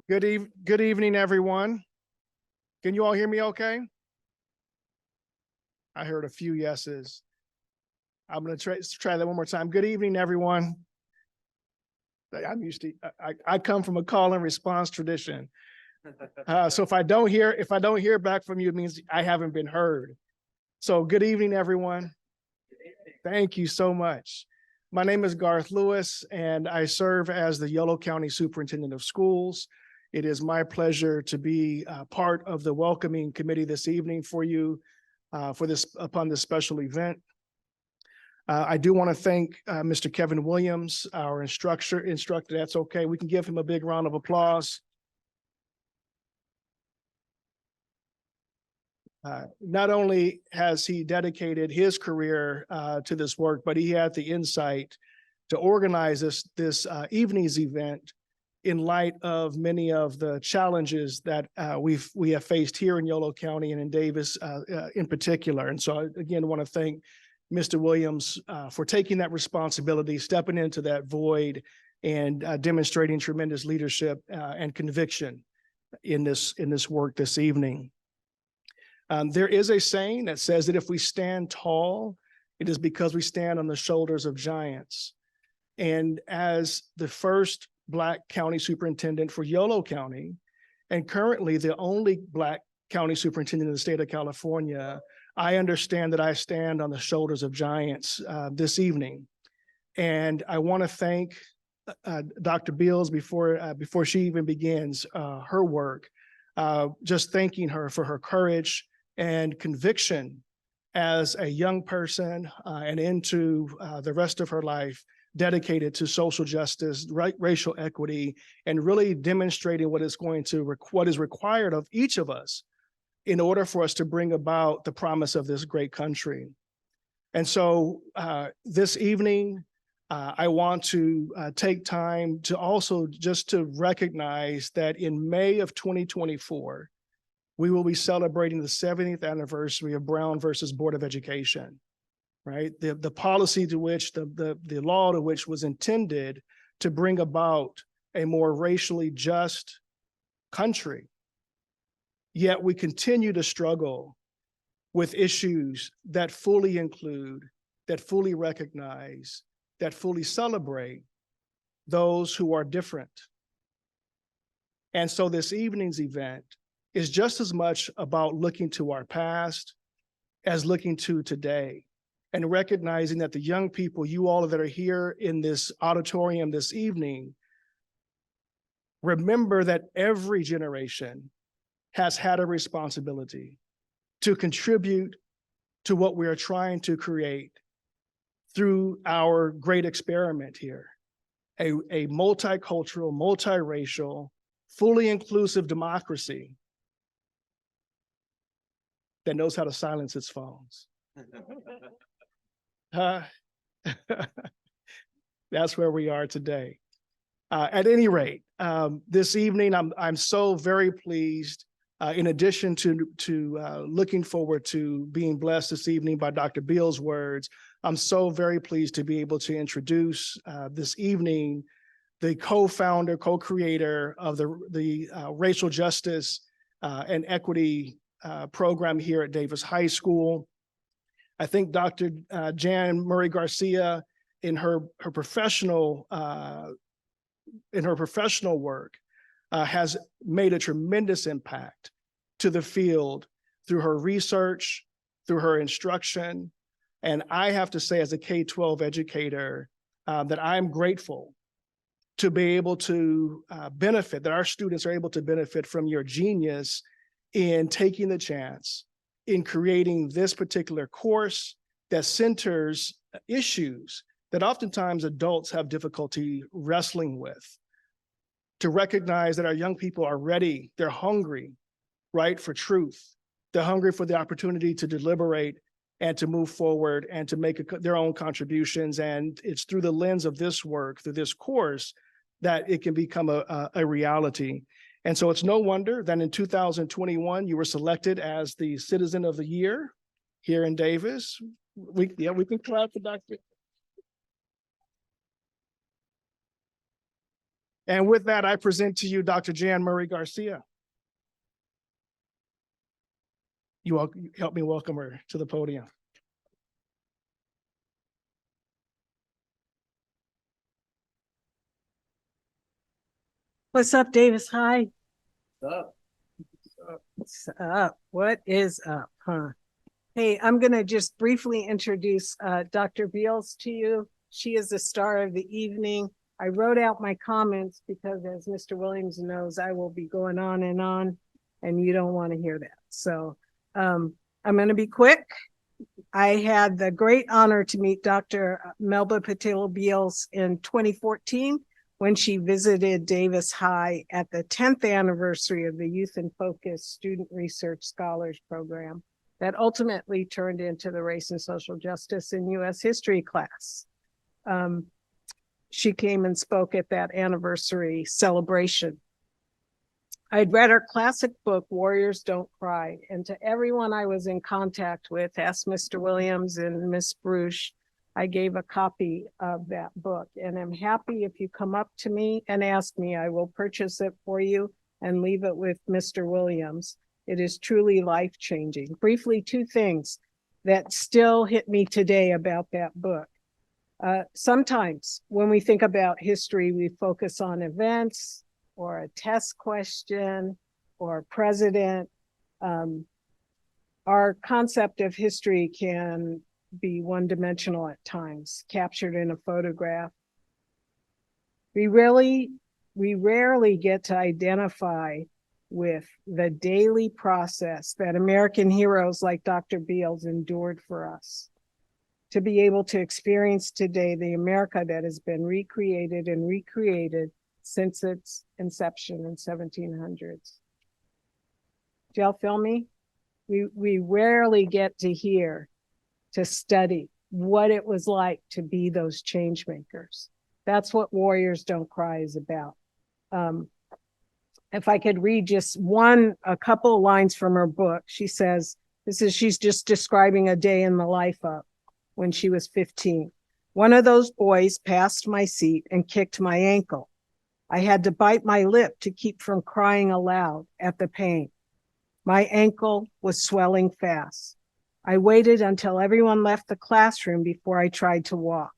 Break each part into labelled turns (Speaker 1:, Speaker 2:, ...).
Speaker 1: Good evening, everyone. Can you all hear me okay? I heard a few yeses. I'm going to try that one more time. Good evening, everyone. I'm used to, I come from a call and response tradition. So if I don't hear back from you, it means I haven't been heard. So good evening, everyone. Thank you so much. My name is Garth Lewis, and I serve as the Yolo County Superintendent of Schools. It is my pleasure to be part of the welcoming committee this evening for you upon this special event. I do want to thank Mr. Kevin Williams, our instructor. That's okay. We can give him a big round of applause. Not only has he dedicated his career to this work, but he had the insight to organize this evening's event in light of many of the challenges that we have faced here in Yolo County and in Davis in particular. And so I, again, want to thank Mr. Williams for taking that responsibility, stepping into that void, and demonstrating tremendous leadership and conviction in this work this evening. There is a saying that says that if we stand tall, it is because we stand on the shoulders of giants. And as the first Black county superintendent for Yolo County, and currently the only Black county superintendent in the state of California, I understand that I stand on the shoulders of giants this evening. And I want to thank Dr. Beals before she even begins her work, just thanking her for her courage and conviction as a young person and into the rest of her life dedicated to social justice, racial equity, and really demonstrating what is required of each of us in order for us to bring about the promise of this great country. And so this evening, I want to take time to also just to recognize that in May of 2024, we will be celebrating the 70th anniversary of Brown versus Board of Education, right? The policy to which, the law to which was intended to bring about a more racially just country. Yet we continue to struggle with issues that fully include, that fully recognize, that fully celebrate those who are different. And so this evening's event is just as much about looking to our past as looking to today, and recognizing that the young people, you all that are here in this auditorium this evening, remember that every generation has had a responsibility to contribute to what we are trying to create through our great experiment here, a multicultural, multiracial, fully inclusive democracy that knows how to silence its phones. That's where we are today. At any rate, this evening, I'm so very pleased. In addition to looking forward to being blessed this evening by Dr. Beals' words, I'm so very pleased to be able to introduce this evening the co-founder, co-creator of the racial justice and equity program here at Davis High School. I think Dr. Jan Murray Garcia, in her professional work, has made a tremendous impact to the field through her research, through her instruction. And I have to say, as a K-12 educator, that I'm grateful to be able to benefit, that our students are able to benefit from your genius in taking the chance in creating this particular course that centers issues that oftentimes adults have difficulty wrestling with. To recognize that our young people are ready, they're hungry, right, for truth. They're hungry for the opportunity to deliberate and to move forward and to make their own contributions. And it's through the lens of this work, through this course, that it can become a reality. And so it's no wonder that in 2021, you were selected as the Citizen of the Year here in Davis. We can clap for Dr. And with that, I present to you Dr. Jan Murray Garcia. You all help me welcome her to the podium.
Speaker 2: What's up, Davis? Hi.
Speaker 1: What's up?
Speaker 2: What's up? What is up, huh? Hey, I'm going to just briefly introduce Dr. Beals to you. She is the star of the evening. I wrote out my comments because, as Mr. Williams knows, I will be going on, and you don't want to hear that. So I'm going to be quick. I had the great honor to meet Dr. Melba Beals in 2014 when she visited Davis High at the 10th anniversary of the Youth in Focus Student Research Scholars Program that ultimately turned into the Race and Social Justice in U.S. History class. She came and spoke at that anniversary celebration. I'd read her classic book, Warriors Don't Cry, and to everyone I was in contact with, asked Mr. Williams and Miss Bruce, I gave a copy of that book, and I'm happy if you come up to me and ask me, I will purchase it for you and leave it with Mr. Williams. It is truly life-changing. Briefly, two things that still hit me today about that book. Sometimes when we think about history, we focus on events or a test question or a president. Our concept of history can be one-dimensional at times, captured in a photograph. We rarely get to identify with the daily process that American heroes like Dr. Beals endured for us, to be able to experience today the America that has been recreated and recreated since its inception in 1700s. Do y'all feel me? We rarely get to hear, to study what it was like to be those change makers. That's what Warriors Don't Cry is about. If I could read just a couple of lines from her book, she says, she's just describing a day in the life of when she was 15. One of those boys passed my seat and kicked my ankle. I had to bite my lip to keep from crying aloud at the pain. My ankle was swelling fast. I waited until everyone left the classroom before I tried to walk.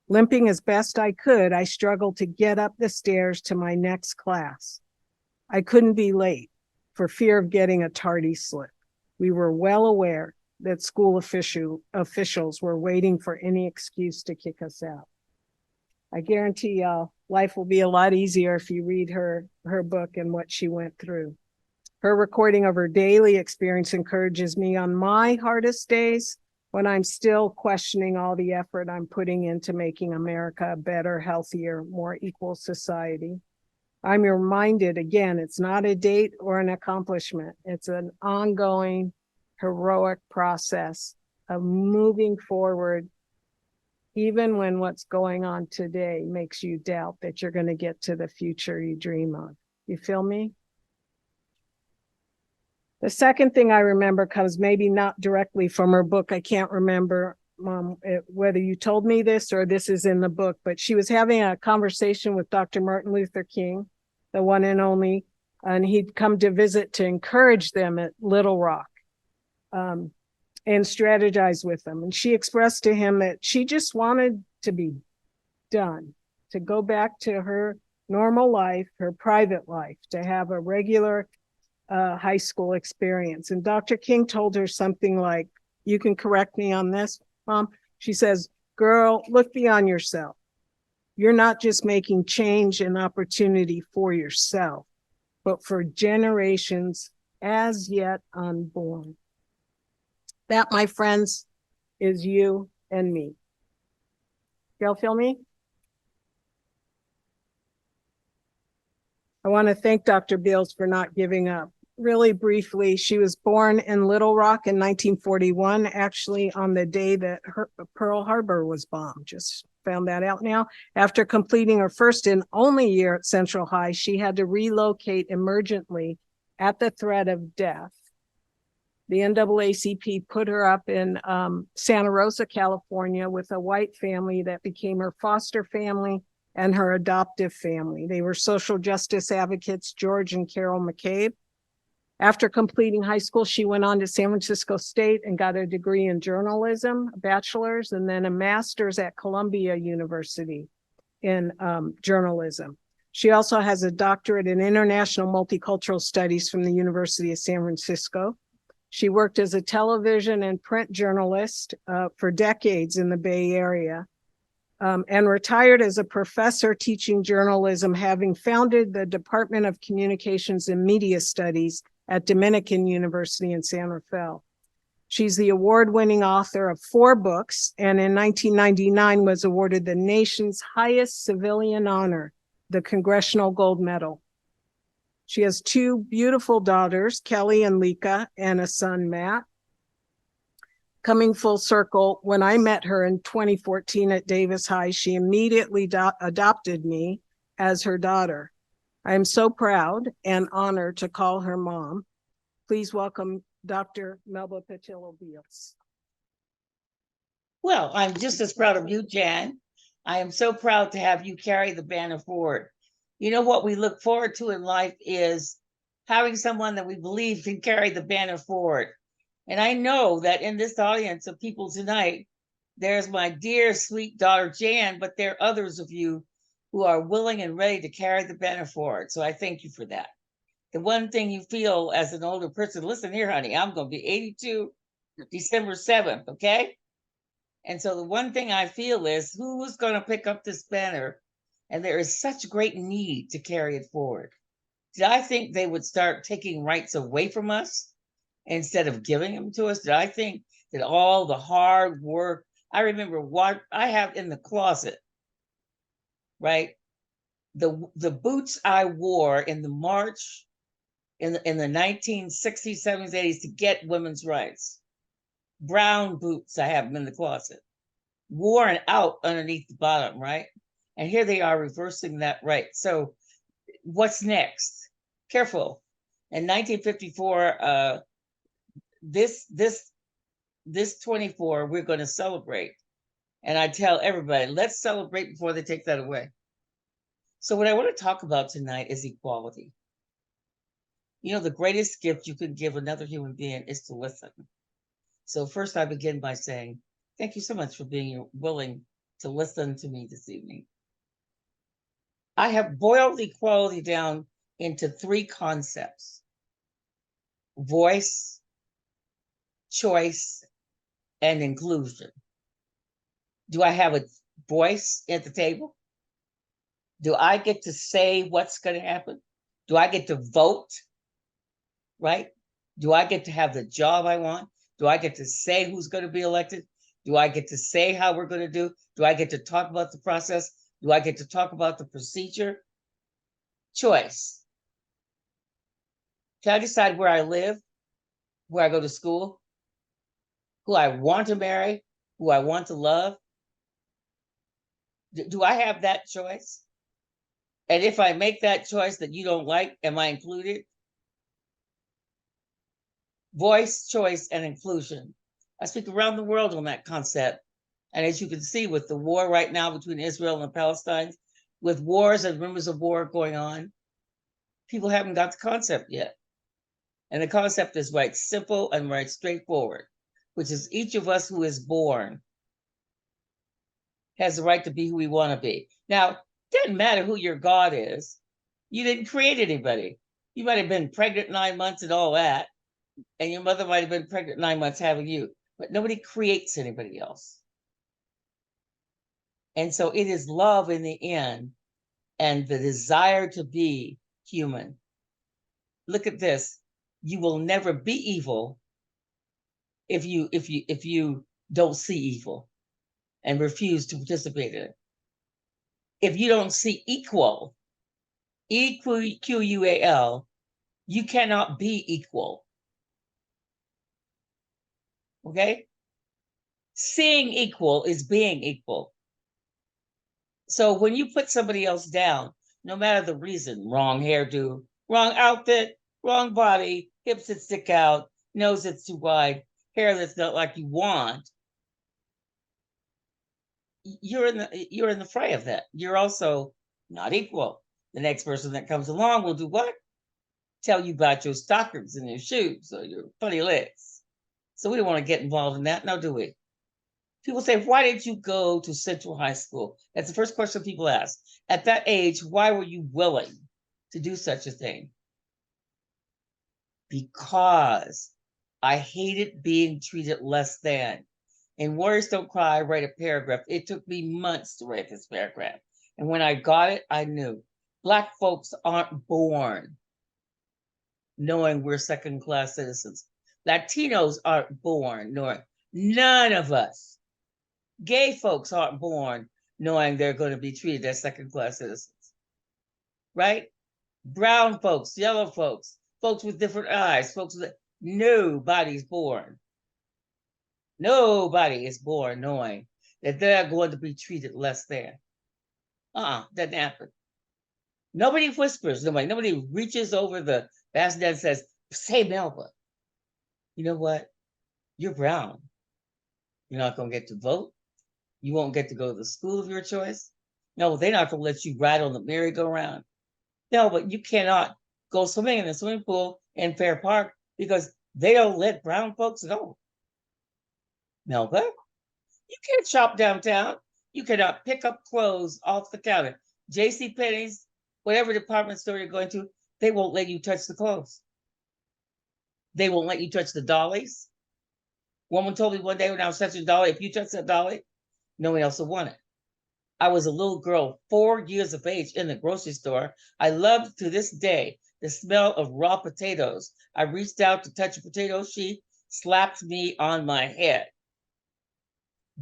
Speaker 2: Limping as best I could, I struggled to get up the stairs to my next class. I couldn't be late for fear of getting a tardy slip. We were well aware that school officials were waiting for any excuse to kick us out. I guarantee y'all, life will be a lot easier if you read her book and what she went through. Her recording of her daily experience encourages me on my hardest days when I'm still questioning all the effort I'm putting into making America a better, healthier, more equal society. I'm reminded, again, it's not a date or an accomplishment. It's an ongoing, heroic process of moving forward, even when what's going on today makes you doubt that you're going to get to the future you dream of. You feel me? The second thing I remember comes maybe not directly from her book. I can't remember whether you told me this or this is in the book, but she was having a conversation with Dr. Martin Luther King, the one and only, and he'd come to visit to encourage them at Little Rock and strategize with them. And she expressed to him that she just wanted to be done, to go back to her normal life, her private life, to have a regular high school experience. And Dr. King told her something like, you can correct me on this, Mom. She says, girl, look beyond yourself. You're not just making change and opportunity for yourself, but for generations as yet unborn. That, my friends, is you and me. Y'all feel me? I want to thank Dr. Beals for not giving up. Really briefly, she was born in Little Rock in 1941, actually on the day that Pearl Harbor was bombed. Just found that out now. After completing her first and only year at Central High, she had to relocate emergently at the threat of death. The NAACP put her up in Santa Rosa, California with a white family that became her foster family and her adoptive family. They were social justice advocates, George and Carol McCabe. After completing high school, she went on to San Francisco State and got a degree in journalism, a bachelor's, and then a master's at Columbia University in journalism. She also has a doctorate in international multicultural studies from the University of San Francisco. She worked as a television and print journalist for decades in the Bay Area. And retired as a professor teaching journalism, having founded the Department of Communications and Media Studies at Dominican University in San Rafael. She's the award-winning author of 4 books, and in 1999 was awarded the nation's highest civilian honor, the Congressional Gold Medal. She has 2 beautiful daughters, Kelly and Lika, and a son, Matt. Coming full circle, when I met her in 2014 at Davis High, she immediately adopted me as her daughter. I am so proud and honored to call her mom. Please welcome Dr. Melba Beals.
Speaker 3: Well, I'm just as proud of you, Jan. I am so proud to have you carry the banner forward. You know what we look forward to in life is having someone that we believe can carry the banner forward. And I know that in this audience of people tonight, there's my dear, sweet daughter, Jan, but there are others of you who are willing and ready to carry the banner forward. So I thank you for that. The one thing you feel as an older person, listen here, honey, I'm going to be 82 December 7th, okay? And so the one thing I feel is who is going to pick up this banner? And there is such great need to carry it forward. Did I think they would start taking rights away from us instead of giving them to us? Did I think that all the hard work, I remember what I have in the closet, right? The boots I wore in the march in the 1960s, 70s, 80s to get women's rights. Brown boots, I have them in the closet. Worn out underneath the bottom, right? And here they are reversing that right. So what's next? Careful. In 1954, this 24, we're going to celebrate. And I tell everybody, let's celebrate before they take that away. So what I want to talk about tonight is equality. You know, the greatest gift you can give another human being is to listen. So first I begin by saying, thank you so much for being willing to listen to me this evening. I have boiled equality down into 3 concepts: voice, choice, and inclusion. Do I have a voice at the table? Do I get to say what's going to happen? Do I get to vote? Right? Do I get to have the job I want? Do I get to say who's going to be elected? Do I get to say how we're going to do? Do I get to talk about the process? Do I get to talk about the procedure? Choice. Can I decide where I live, where I go to school, who I want to marry, who I want to love? Do I have that choice? And if I make that choice that you don't like, am I included? Voice, choice, and inclusion. I speak around the world on that concept. And as you can see with the war right now between Israel and Palestine, with wars and rumors of war going on, people haven't got the concept yet. And the concept is right simple and right straightforward, which is each of us who is born has the right to be who we want to be. Now, it doesn't matter who your God is. You didn't create anybody. You might have been pregnant 9 months and all that, and your mother might have been pregnant 9 months having you, but nobody creates anybody else. And so it is love in the end and the desire to be human. Look at this. You will never be evil if you don't see evil and refuse to participate in it. If you don't see equal, E-Q-U-A-L, you cannot be equal. Okay? Seeing equal is being equal. So when you put somebody else down, no matter the reason, wrong hairdo, wrong outfit, wrong body, hips that stick out, nose that's too wide, hair that's not like you want, you're in the fray of that. You're also not equal. The next person that comes along will do what? Tell you about your stockings and your shoes or your funny legs. So we don't want to get involved in that, now do we? People say, why did you go to Central High School? That's the first question people ask. At that age, why were you willing to do such a thing? Because I hated being treated less than. In Words Don't Cry, I write a paragraph. It took me months to write this paragraph. And when I got it, I knew Black folks aren't born knowing we're second-class citizens. Latinos aren't born knowing, none of us. Gay folks aren't born knowing they're going to be treated as second-class citizens, right? Brown folks, yellow folks, folks with different eyes, folks with, nobody's born. Nobody is born knowing that they're going to be treated less than. Doesn't happen. Nobody whispers, nobody reaches over the basket and says, say Melba. You know what? You're brown. You're not going to get to vote. You won't get to go to the school of your choice. No, they're not going to let you ride on the merry-go-round. No, but you cannot go swimming in the swimming pool in Fair Park because they don't let brown folks go. Melba, you can't shop downtown. You cannot pick up clothes off the counter. JCPenney's, whatever department store you're going to, they won't let you touch the clothes. They won't let you touch the dollies. Woman told me one day when I was touching a dolly, if you touch that dolly, no one else will want it. I was a little girl, 4 years of age in the grocery store. I loved to this day the smell of raw potatoes. I reached out to touch a potato. She slapped me on my head.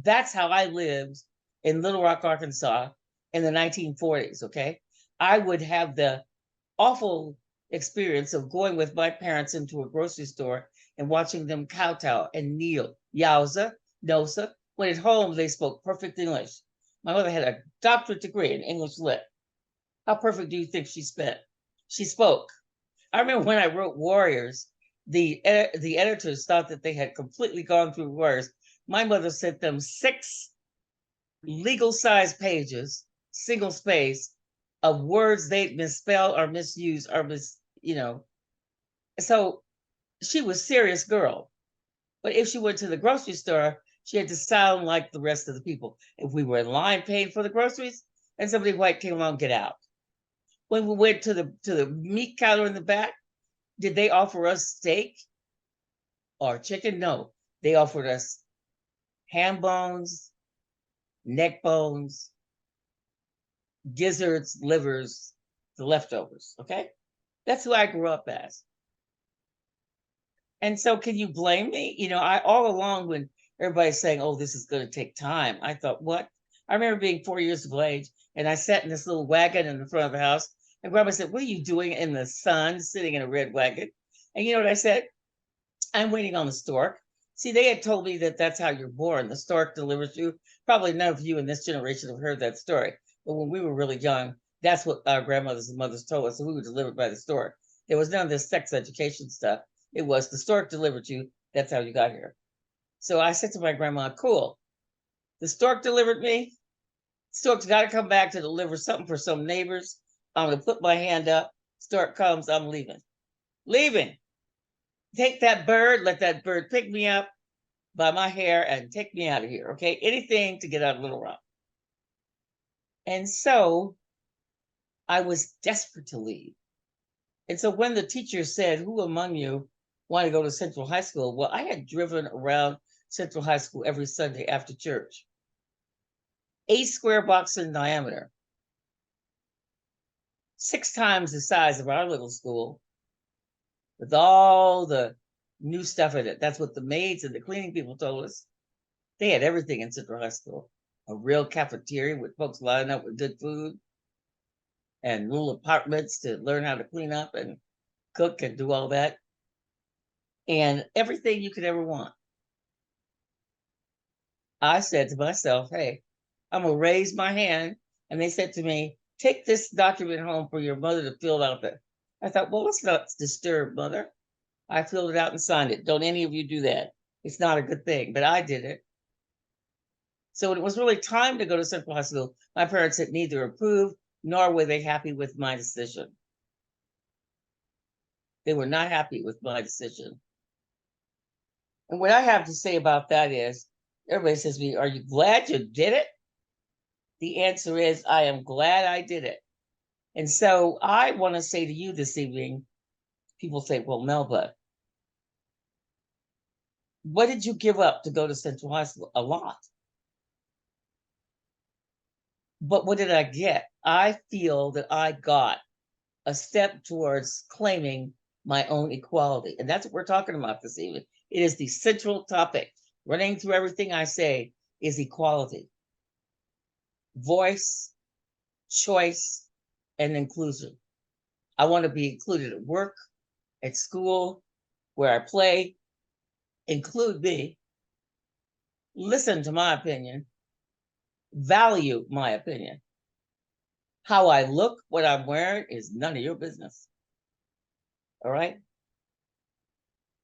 Speaker 3: That's how I lived in Little Rock, Arkansas in the 1940s, okay? I would have the awful experience of going with my parents into a grocery store and watching them kowtow and kneel. Yowza, nosa. When at home, they spoke perfect English. My mother had a doctorate degree in English Lit. How perfect do you think she spoke? I remember when I wrote Warriors, the editors thought that they had completely gone through Warriors. My mother sent them 6 legal-sized pages, single space, of words they misspell or misuse or So she was a serious girl. But if she went to the grocery store, she had to sound like the rest of the people. If we were in line paying for the groceries and somebody white came along, get out. When we went to the meat counter in the back, did they offer us steak or chicken? No, they offered us ham bones, neck bones, gizzards, livers, the leftovers, okay? That's who I grew up as. And so can you blame me? I all along when everybody's saying, oh, this is going to take time, I thought, what? I remember being 4 years of age and I sat in this little wagon in the front of the house and Grandma said, what are you doing in the sun sitting in a red wagon? And you know what I said? I'm waiting on the stork. See, they had told me that that's how you're born. The stork delivers you. Probably none of you in this generation have heard that story. But when we were really young, that's what our grandmothers and mothers told us. So we were delivered by the stork. There was none of this sex education stuff. It was the stork delivered you. That's how you got here. So I said to my grandma, cool. The stork delivered me. Stork's got to come back to deliver something for some neighbors. I'm going to put my hand up. Stork comes, I'm leaving. Leaving. Take that bird, let that bird pick me up by my hair and take me out of here, okay? Anything to get out of Little Rock. And so I was desperate to leave. And so when the teacher said, who among you want to go to Central High School? Well, I had driven around Central High School every Sunday after church. 8 square blocks in diameter. 6 times the size of our little school. With all the new stuff in it. That's what the maids and the cleaning people told us. They had everything in Central High School. A real cafeteria with folks lining up with good food. And little apartments to learn how to clean up and cook and do all that. And everything you could ever want. I said to myself, hey, I'm going to raise my hand. And they said to me, take this document home for your mother to fill out. I thought, well, let's not disturb Mother. I filled it out and signed it. Don't any of you do that. It's not a good thing, but I did it. So when it was really time to go to Central High School, my parents had neither approved nor were they happy with my decision. They were not happy with my decision. And what I have to say about that is, everybody says to me, are you glad you did it? The answer is, I am glad I did it. And so I want to say to you this evening, people say, well, Melba, what did you give up to go to Central High School? A lot. But what did I get? I feel that I got a step towards claiming my own equality. And that's what we're talking about this evening. It is the central topic. Running through everything I say is equality. Voice, choice, and inclusion. I want to be included at work, at school, where I play. Include me. Listen to my opinion. Value my opinion. How I look, what I'm wearing is none of your business. All right?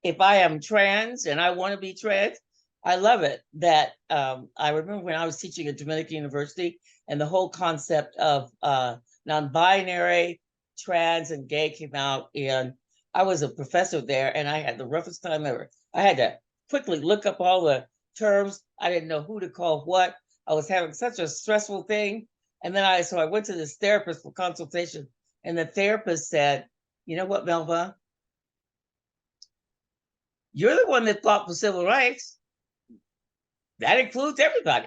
Speaker 3: If I am trans and I want to be trans, I love it that I remember when I was teaching at Dominican University and the whole concept of non-binary, trans, and gay came out, and I was a professor there and I had the roughest time ever. I had to quickly look up all the terms. I didn't know who to call what. I was having such a stressful thing. And then I went to this therapist for consultation, and the therapist said, you know what, Melba? You're the one that fought for civil rights. That includes everybody.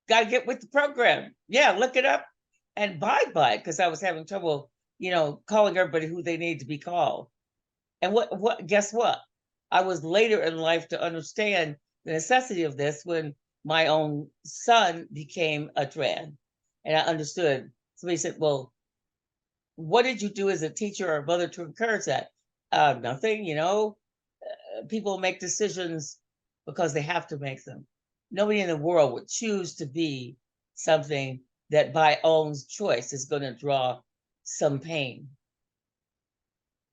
Speaker 3: Got to get with the program. Yeah, look it up and abide by it, because I was having trouble, calling everybody who they need to be called. And guess what? I was later in life to understand the necessity of this when my own son became a trans. And I understood. Somebody said, well, what did you do as a teacher or a mother to encourage that? Nothing, people make decisions because they have to make them. Nobody in the world would choose to be something that by own choice is going to draw some pain.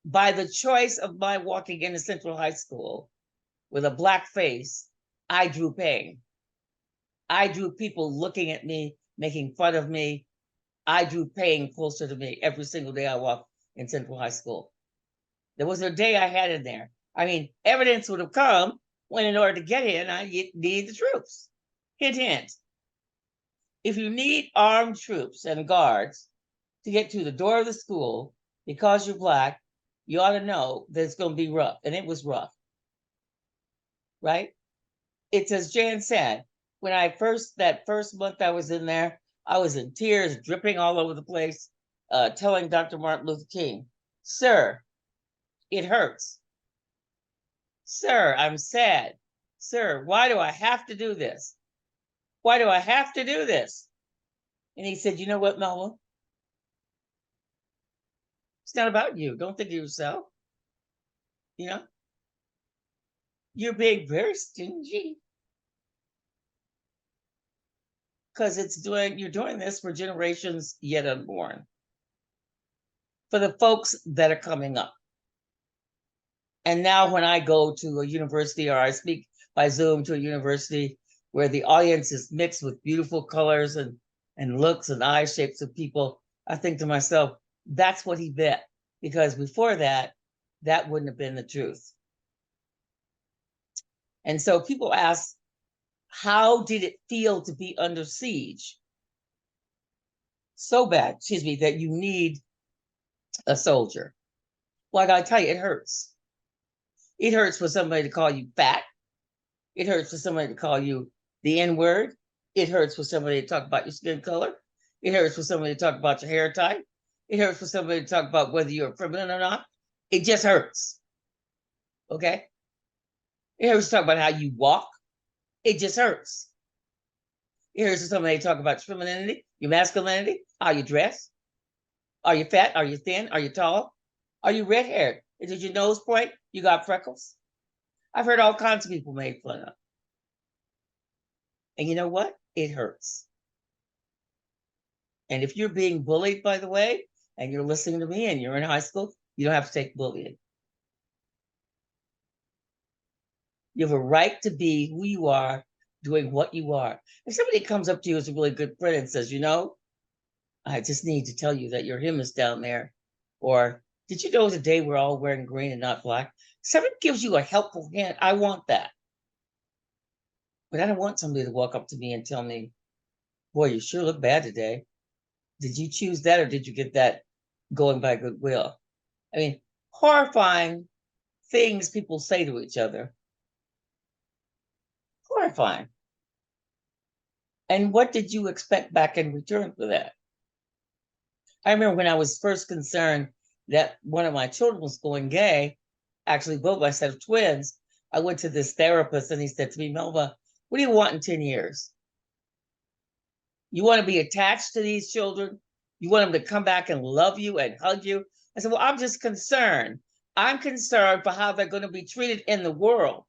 Speaker 3: By the choice of my walking into Central High School with a Black face, I drew pain. I drew people looking at me, making fun of me. I drew pain closer to me every single day I walked in Central High School. There was a day I had in there. I mean, evidence would have come when, in order to get in, I need the troops. Hint, hint. If you need armed troops and guards to get to the door of the school because you're Black, you ought to know that it's going to be rough. And it was rough. Right? It's as Jan said, when that first month I was in there, I was in tears, dripping all over the place, telling Dr. Martin Luther King, sir, it hurts. Sir, I'm sad. Sir, why do I have to do this? Why do I have to do this? And he said, you know what, Melba? It's not about you. Don't think of yourself. You're being very stingy. Because you're doing this for generations yet unborn. For the folks that are coming up. And now when I go to a university or I speak by Zoom to a university where the audience is mixed with beautiful colors and looks and eye shapes of people, I think to myself, that's what he meant. Because before that wouldn't have been the truth. And so people ask, how did it feel to be under siege? So bad, that you need a soldier. Well, I gotta tell you, it hurts. It hurts for somebody to call you fat. It hurts for somebody to call you the N-word. It hurts for somebody to talk about your skin color. It hurts for somebody to talk about your hair type. It hurts for somebody to talk about whether you're a feminine or not. It just hurts. Okay? It hurts to talk about how you walk. It just hurts. It hurts for somebody to talk about your femininity, your masculinity, how you dress. Are you fat? Are you thin? Are you tall? Are you red-haired? Did your nose point? You got freckles? I've heard all kinds of people made fun of. And you know what? It hurts. And if you're being bullied, by the way, and you're listening to me and you're in high school, you don't have to take bullying. You have a right to be who you are doing what you are. If somebody comes up to you as a really good friend and says, you know, I just need to tell you that your hymn is down there. Or did you know today we're all wearing green and not black? Somebody gives you a helpful hand. I want that. But I don't want somebody to walk up to me and tell me, boy, you sure look bad today. Did you choose that or did you get that going by goodwill? I mean, horrifying things people say to each other. Horrifying. And what did you expect back in return for that? I remember when I was first concerned that one of my children was going gay, actually both my set of twins, I went to this therapist and he said to me, Melba, what do you want in 10 years? You want to be attached to these children? You want them to come back and love you and hug you? I said, well, I'm just concerned. I'm concerned for how they're going to be treated in the world.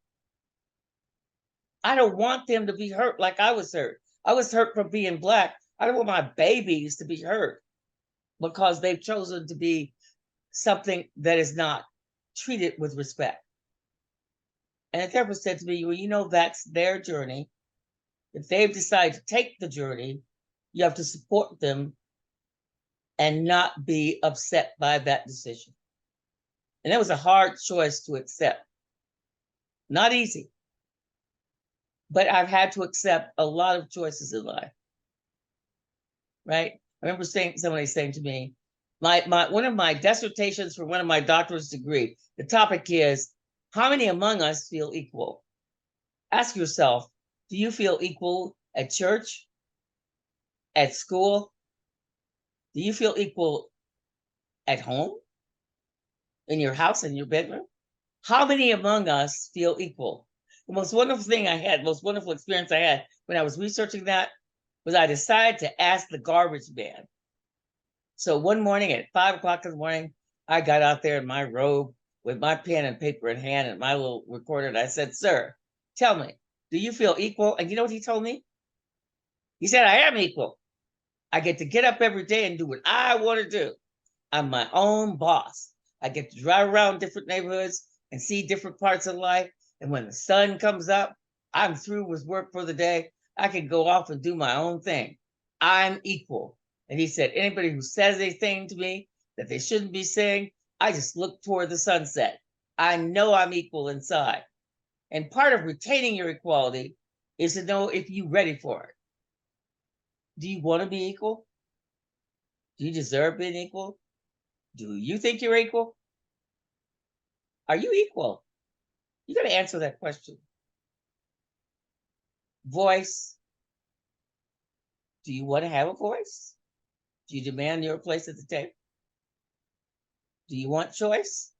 Speaker 3: I don't want them to be hurt like I was hurt. I was hurt from being Black. I don't want my babies to be hurt because they've chosen to be something that is not treated with respect. And the therapist said to me, well, you know, that's their journey. If they've decided to take the journey, you have to support them and not be upset by that decision. And that was a hard choice to accept. Not easy. But I've had to accept a lot of choices in life. Right? I remember somebody saying to me, one of my dissertations for one of my doctorate degree, the topic is, how many among us feel equal? Ask yourself, do you feel equal at church? At school? Do you feel equal at home? In your house, in your bedroom? How many among us feel equal? The most wonderful thing I had, most wonderful experience I had when I was researching that was I decided to ask the garbage man. So one morning at 5 o'clock in the morning, I got out there in my robe with my pen and paper in hand and my little recorder. And I said, sir, tell me, do you feel equal? And you know what he told me? He said, I am equal. I get to get up every day and do what I want to do. I'm my own boss. I get to drive around different neighborhoods and see different parts of life. And when the sun comes up, I'm through with work for the day. I can go off and do my own thing. I'm equal. And he said, anybody who says anything to me that they shouldn't be saying, I just look toward the sunset. I know I'm equal inside. And part of retaining your equality is to know if you're ready for it. Do you want to be equal? Do you deserve being equal? Do you think you're equal? Are you equal? You got to answer that question. Voice. Do you want to have a voice? Do you demand your place at the table? Do you want choice?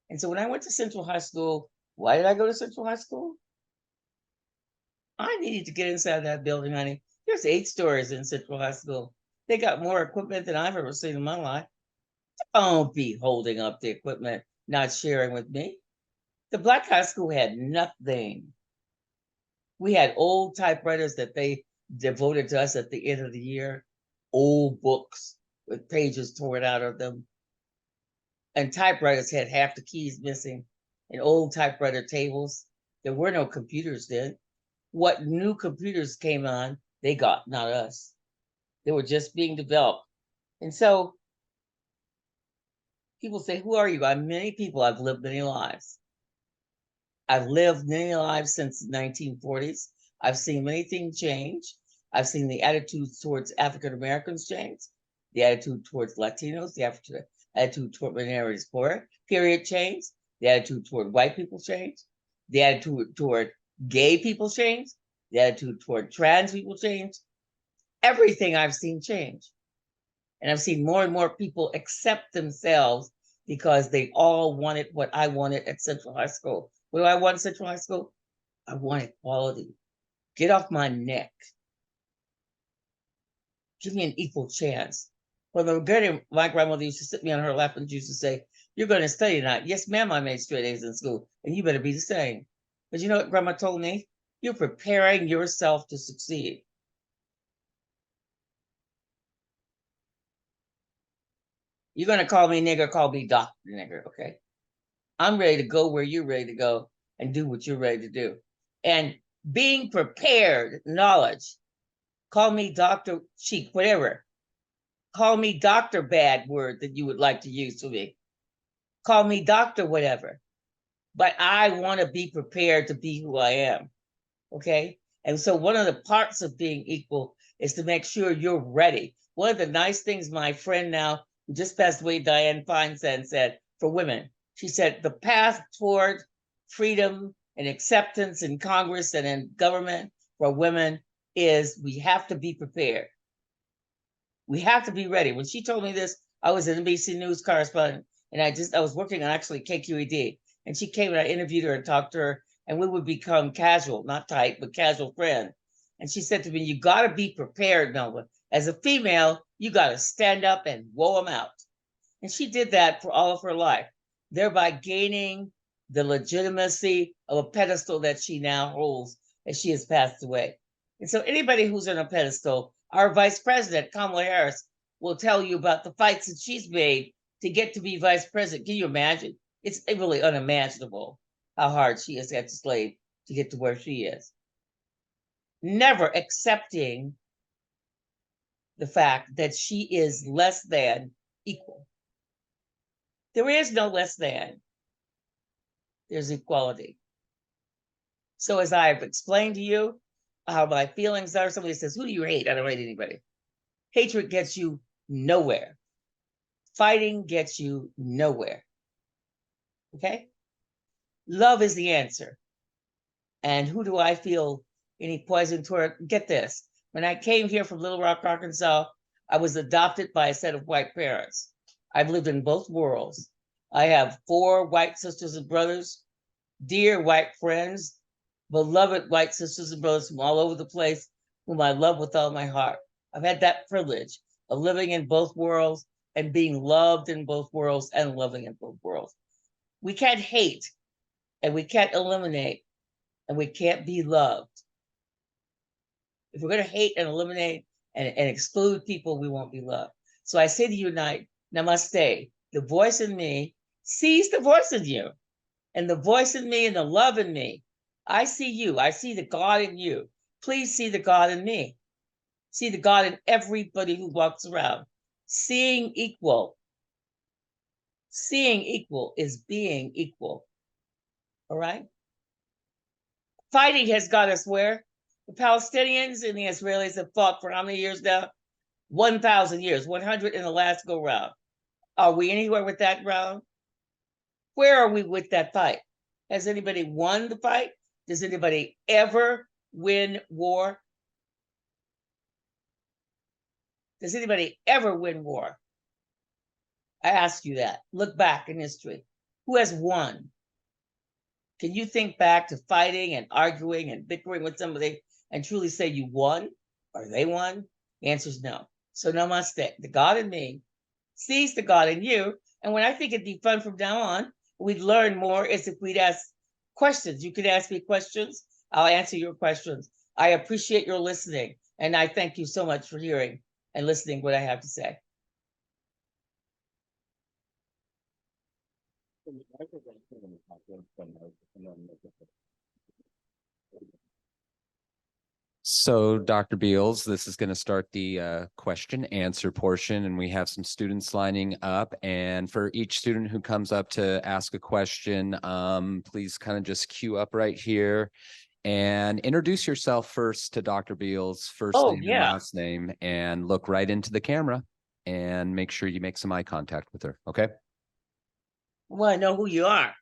Speaker 3: And so when I went to Central High School, why did I go to Central High School? I needed to get inside that building, honey. There's 8 stories in Central High School. They got more equipment than I've ever seen in my life. Don't be holding up the equipment, not sharing with me. The Black high school had nothing. We had old typewriters that they devoted to us at the end of the year, old books with pages torn out of them. And typewriters had half the keys missing, and old typewriter tables. There were no computers then. What new computers came on, they got, not us. They were just being developed. And so people say, who are you? I'm many people. I've lived many lives. I've lived many lives since the 1940s. I've seen many things change. I've seen the attitudes towards African Americans change, the attitude towards Latinos, the attitude toward minorities period change, the attitude toward white people change, the attitude toward gay people change, the attitude toward trans people change. Everything I've seen change. And I've seen more and more people accept themselves because they all wanted what I wanted at Central High School. What do I want at Central High School? I want equality. Get off my neck. Give me an equal chance. From the beginning, my grandmother used to sit me on her lap and used to say, you're going to study tonight. Yes, ma'am, I made straight A's in school, and you better be the same. But you know what Grandma told me? You're preparing yourself to succeed. You're going to call me nigger, call me Dr. Nigger, okay? I'm ready to go where you're ready to go and do what you're ready to do. And Being prepared, knowledge. Call me Dr. Cheek, whatever. Call me Dr. Bad word that you would like to use to me. Call me Doctor, whatever. But I want to be prepared to be who I am. Okay. And so one of the parts of being equal is to make sure you're ready. One of the nice things my friend now, who just passed away, Diane Feinstein, said for women, she said, the path toward freedom and acceptance in Congress and in government for women is we have to be prepared. We have to be ready. When she told me this, I was an NBC News correspondent, and I was working on actually KQED, and she came and I interviewed her and talked to her, and we would become casual, not tight, but casual friends. And she said to me, you got to be prepared, Melba. As a female, you got to stand up and woe them out. And she did that for all of her life, thereby gaining the legitimacy of a pedestal that she now holds as she has passed away. And so anybody who's on a pedestal, our vice president, Kamala Harris, will tell you about the fights that she's made to get to be vice president. Can you imagine? It's really unimaginable how hard she has had to slave to get to where she is. Never accepting the fact that she is less than equal. There is no less than. There's equality. So as I've explained to you how my feelings are, somebody says, who do you hate? I don't hate anybody. Hatred gets you nowhere. Fighting gets you nowhere. Okay? Love is the answer. And who do I feel any poison toward? Get this. When I came here from Little Rock, Arkansas, I was adopted by a set of white parents. I've lived in both worlds. I have 4 white sisters and brothers, dear white friends, beloved white sisters and brothers from all over the place, whom I love with all my heart. I've had that privilege of living in both worlds and being loved in both worlds and loving in both worlds. We can't hate, and we can't eliminate, and we can't be loved. If we're going to hate and eliminate and exclude people, we won't be loved. So I say to you tonight, namaste. The voice in me sees the voice in you, and the voice in me and the love in me. I see you. I see the God in you. Please see the God in me. See the God in everybody who walks around. Seeing equal. Seeing equal is being equal. All right? Fighting has got us where? The Palestinians and the Israelis have fought for how many years now? 1,000 years, 100 in the last go round. Are we anywhere with that round? Where are we with that fight? Has anybody won the fight? Does anybody ever win war? Does anybody ever win war? I ask you that. Look back in history. Who has won? Can you think back to fighting and arguing and bickering with somebody and truly say you won or they won? The answer is no. So namaste. The God in me sees the God in you. And when I think it'd be fun from now on, we'd learn more is if we'd ask questions. You could ask me questions. I'll answer your questions. I appreciate your listening. And I thank you so much for hearing and listening what I have to say.
Speaker 4: So, Dr. Beals, this is going to start the question answer portion, and we have some students lining up. And for each student who comes up to ask a question, please kind of just queue up right here and introduce yourself first to Dr. Beals, first name and last name, and look right into the camera and make sure you make some eye contact with her. Okay.
Speaker 3: Well, I know who you are.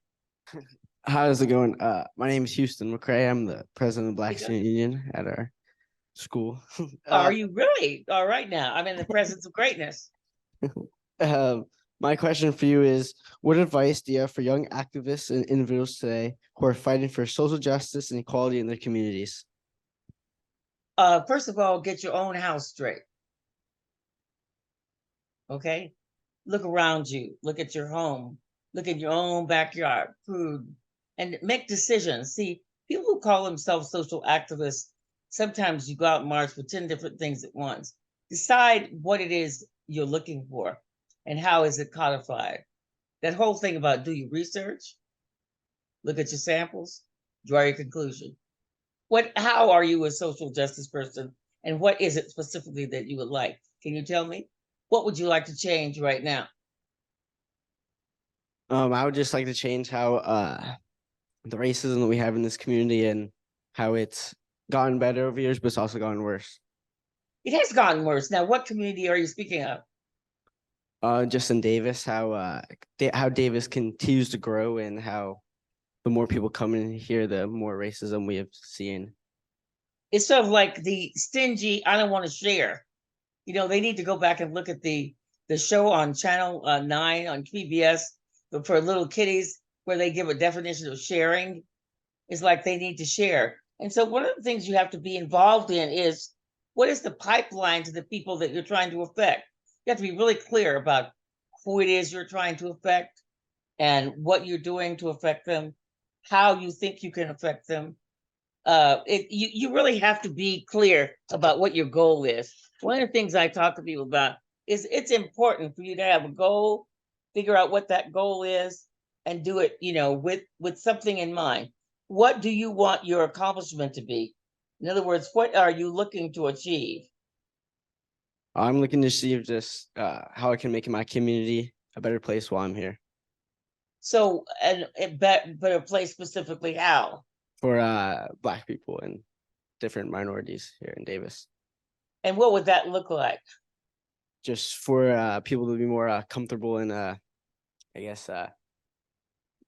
Speaker 5: How's it going? My name is Houston McCrae. I'm the president of the Black Student Union at our school.
Speaker 3: Are you really? All right now. I'm in the presence of greatness.
Speaker 5: My question for you is, what advice do you have for young activists and individuals today who are fighting for social justice and equality in their communities?
Speaker 3: First of all, get your own house straight. Okay? Look around you. Look at your home. Look at your own backyard, food, and make decisions. See, people who call themselves social activists, sometimes you go out and march for 10 different things at once. Decide what it is you're looking for and how is it codified. That whole thing about do your research, look at your samples, draw your conclusion. How are you a social justice person? And what is it specifically that you would like? Can you tell me? What would you like to change right now?
Speaker 5: I would just like to change how the racism that we have in this community and how it's gotten better over years, but it's also gotten worse.
Speaker 3: It has gotten worse. Now, what community are you speaking of?
Speaker 5: Just in Davis, how Davis continues to grow and how the more people come in here, the more racism we have seen.
Speaker 3: It's sort of like the stingy, I don't want to share. You know, they need to go back and look at the show on Channel 9 on PBS for little kiddies, where they give a definition of sharing. It's like they need to share. And so one of the things you have to be involved in is, what is the pipeline to the people that you're trying to affect? You have to be really clear about who it is you're trying to affect and what you're doing to affect them, how you think you can affect them. You really have to be clear about what your goal is. One of the things I talk to people about is it's important for you to have a goal, figure out what that goal is, and do it, with something in mind. What do you want your accomplishment to be? In other words, what are you looking to achieve?
Speaker 5: I'm looking to see just how I can make my community a better place while I'm here.
Speaker 3: So, but a place specifically how?
Speaker 5: For Black people and different minorities here in Davis.
Speaker 3: And what would that look like?
Speaker 5: Just for people to be more comfortable and I guess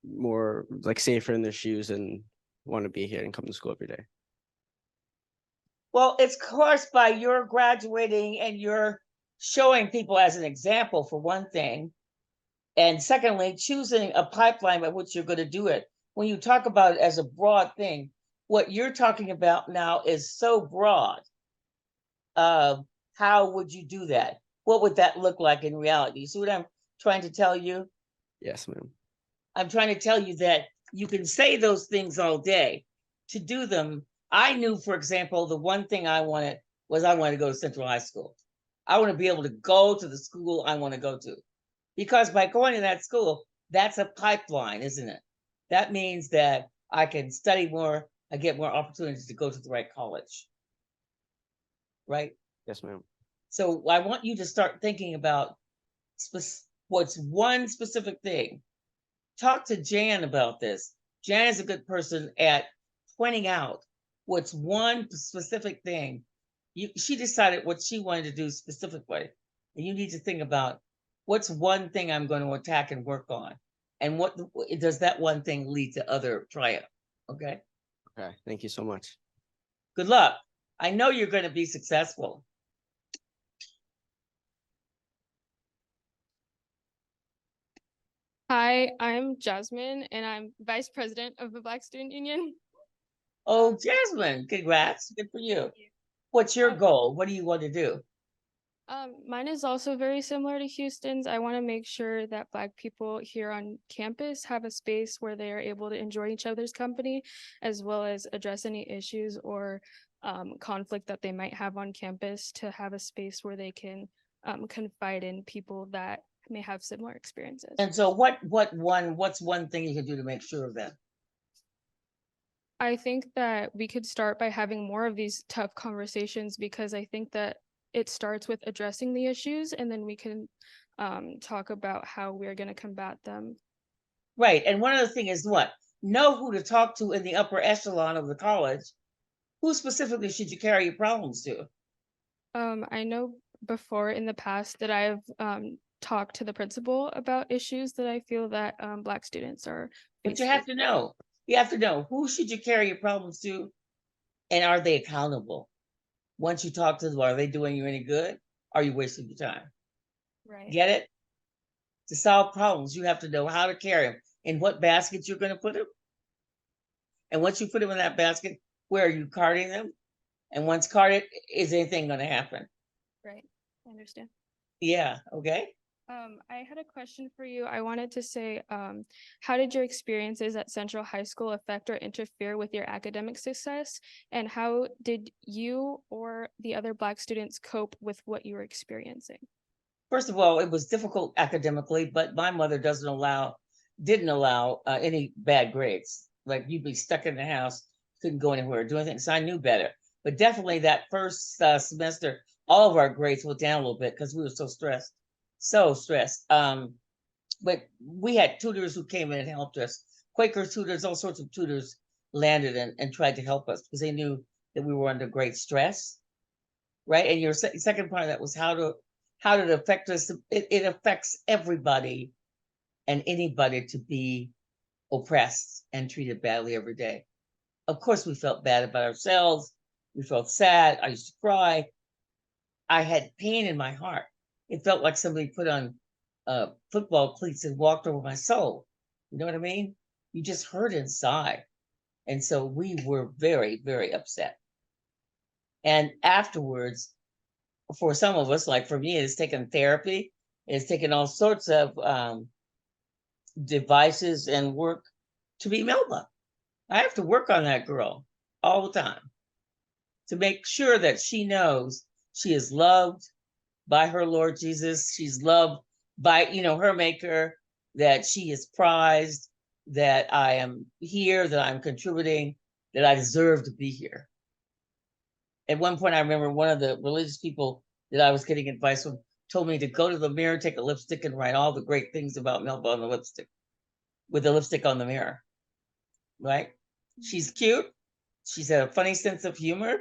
Speaker 5: more like safer in their shoes and want to be here and come to school every day.
Speaker 3: Well, it's of course by your graduating and you're showing people as an example, for one thing. And secondly, choosing a pipeline by which you're going to do it. When you talk about it as a broad thing, what you're talking about now is so broad. How would you do that? What would that look like in reality? You see what I'm trying to tell you?
Speaker 5: Yes, ma'am.
Speaker 3: I'm trying to tell you that you can say those things all day. To do them, I knew, for example, the one thing I wanted to go to Central High School. I want to be able to go to the school I want to go to. Because by going to that school, that's a pipeline, isn't it? That means that I can study more, I get more opportunities to go to the right college. Right?
Speaker 5: Yes, ma'am.
Speaker 3: So I want you to start thinking about what's one specific thing. Talk to Jan about this. Jan is a good person at pointing out what's one specific thing. She decided what she wanted to do specifically. And you need to think about, what's one thing I'm going to attack and work on? And what does that one thing lead to other triumph? Okay.
Speaker 5: Okay. Thank you so much.
Speaker 3: Good luck. I know you're going to be successful.
Speaker 6: Hi, I'm Jasmine, and I'm Vice President of the Black Student Union.
Speaker 3: Oh, Jasmine, congrats. Good for you. What's your goal? What do you want to do?
Speaker 6: Mine is also very similar to Houston's. I want to make sure that Black people here on campus have a space where they are able to enjoy each other's company, as well as address any issues or conflict that they might have on campus, to have a space where they can confide in people that may have similar experiences.
Speaker 3: And so what's one thing you can do to make sure of that?
Speaker 6: I think that we could start by having more of these tough conversations, because I think that it starts with addressing the issues, and then we can talk about how we're going to combat them.
Speaker 3: Right. And one other thing is what? Know who to talk to in the upper echelon of the college. Who specifically should you carry your problems to?
Speaker 6: I know before in the past that I've talked to the principal about issues that I feel that Black students are
Speaker 3: But you
Speaker 6: faced
Speaker 3: have
Speaker 6: with.
Speaker 3: to know. You have to know, who should you carry your problems to, and are they accountable? Once you talk to them, are they doing you any good? Are you wasting your time?
Speaker 6: Right.
Speaker 3: Get it? To solve problems, you have to know how to carry them, in what basket you're going to put them. And once you put them in that basket, where are you carting them? And once carted, is anything going to happen?
Speaker 6: Right. I understand.
Speaker 3: Yeah. Okay.
Speaker 6: I had a question for you. I wanted to say, how did your experiences at Central High School affect or interfere with your academic success? And how did you or the other Black students cope with what you were experiencing?
Speaker 3: First of all, it was difficult academically, but my mother didn't allow any bad grades. Like, you'd be stuck in the house couldn't go anywhere, do anything. So I knew better. But definitely that first semester, all of our grades went down a little bit because we were so stressed. So stressed. But we had tutors who came in and helped us. Quaker tutors, all sorts of tutors landed and tried to help us because they knew that we were under great stress. Right. And your second part of that was how did it affect us? It affects everybody and anybody to be oppressed and treated badly every day. Of course, we felt bad about ourselves. We felt sad. I used to cry. I had pain in my heart. It felt like somebody put on football cleats and walked over my soul. You know what I mean? You just hurt inside. And so we were very, very upset. And afterwards, for some of us, like for me, it's taken therapy. It's taken all sorts of devices and work to be Melba. I have to work on that girl all the time to make sure that she knows she is loved by her Lord Jesus. She's loved by, her maker, that she is prized, that I am here, that I'm contributing, that I deserve to be here. At one point, I remember one of the religious people that I was getting advice from told me to go to the mirror, take a lipstick, and write all the great things about Melba on the lipstick, with the lipstick on the mirror. Right? She's cute. She's got a funny sense of humor.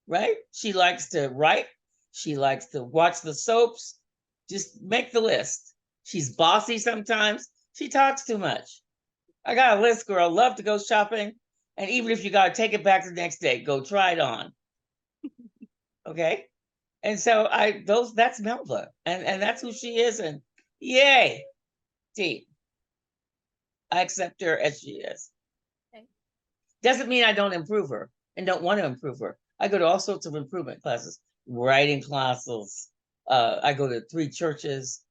Speaker 3: Right? She likes to write. She likes to watch the soaps. Just make the list. She's bossy sometimes. She talks too much. I got a list, girl. Love to go shopping. And even if you got to take it back the next day, go try it on. Okay? And so that's Melba. And that's who she is. And yay. I accept her as she is.
Speaker 6: Okay.
Speaker 3: Doesn't mean I don't improve her and don't want to improve her. I go to all sorts of improvement classes, writing classes. I go to 3 churches.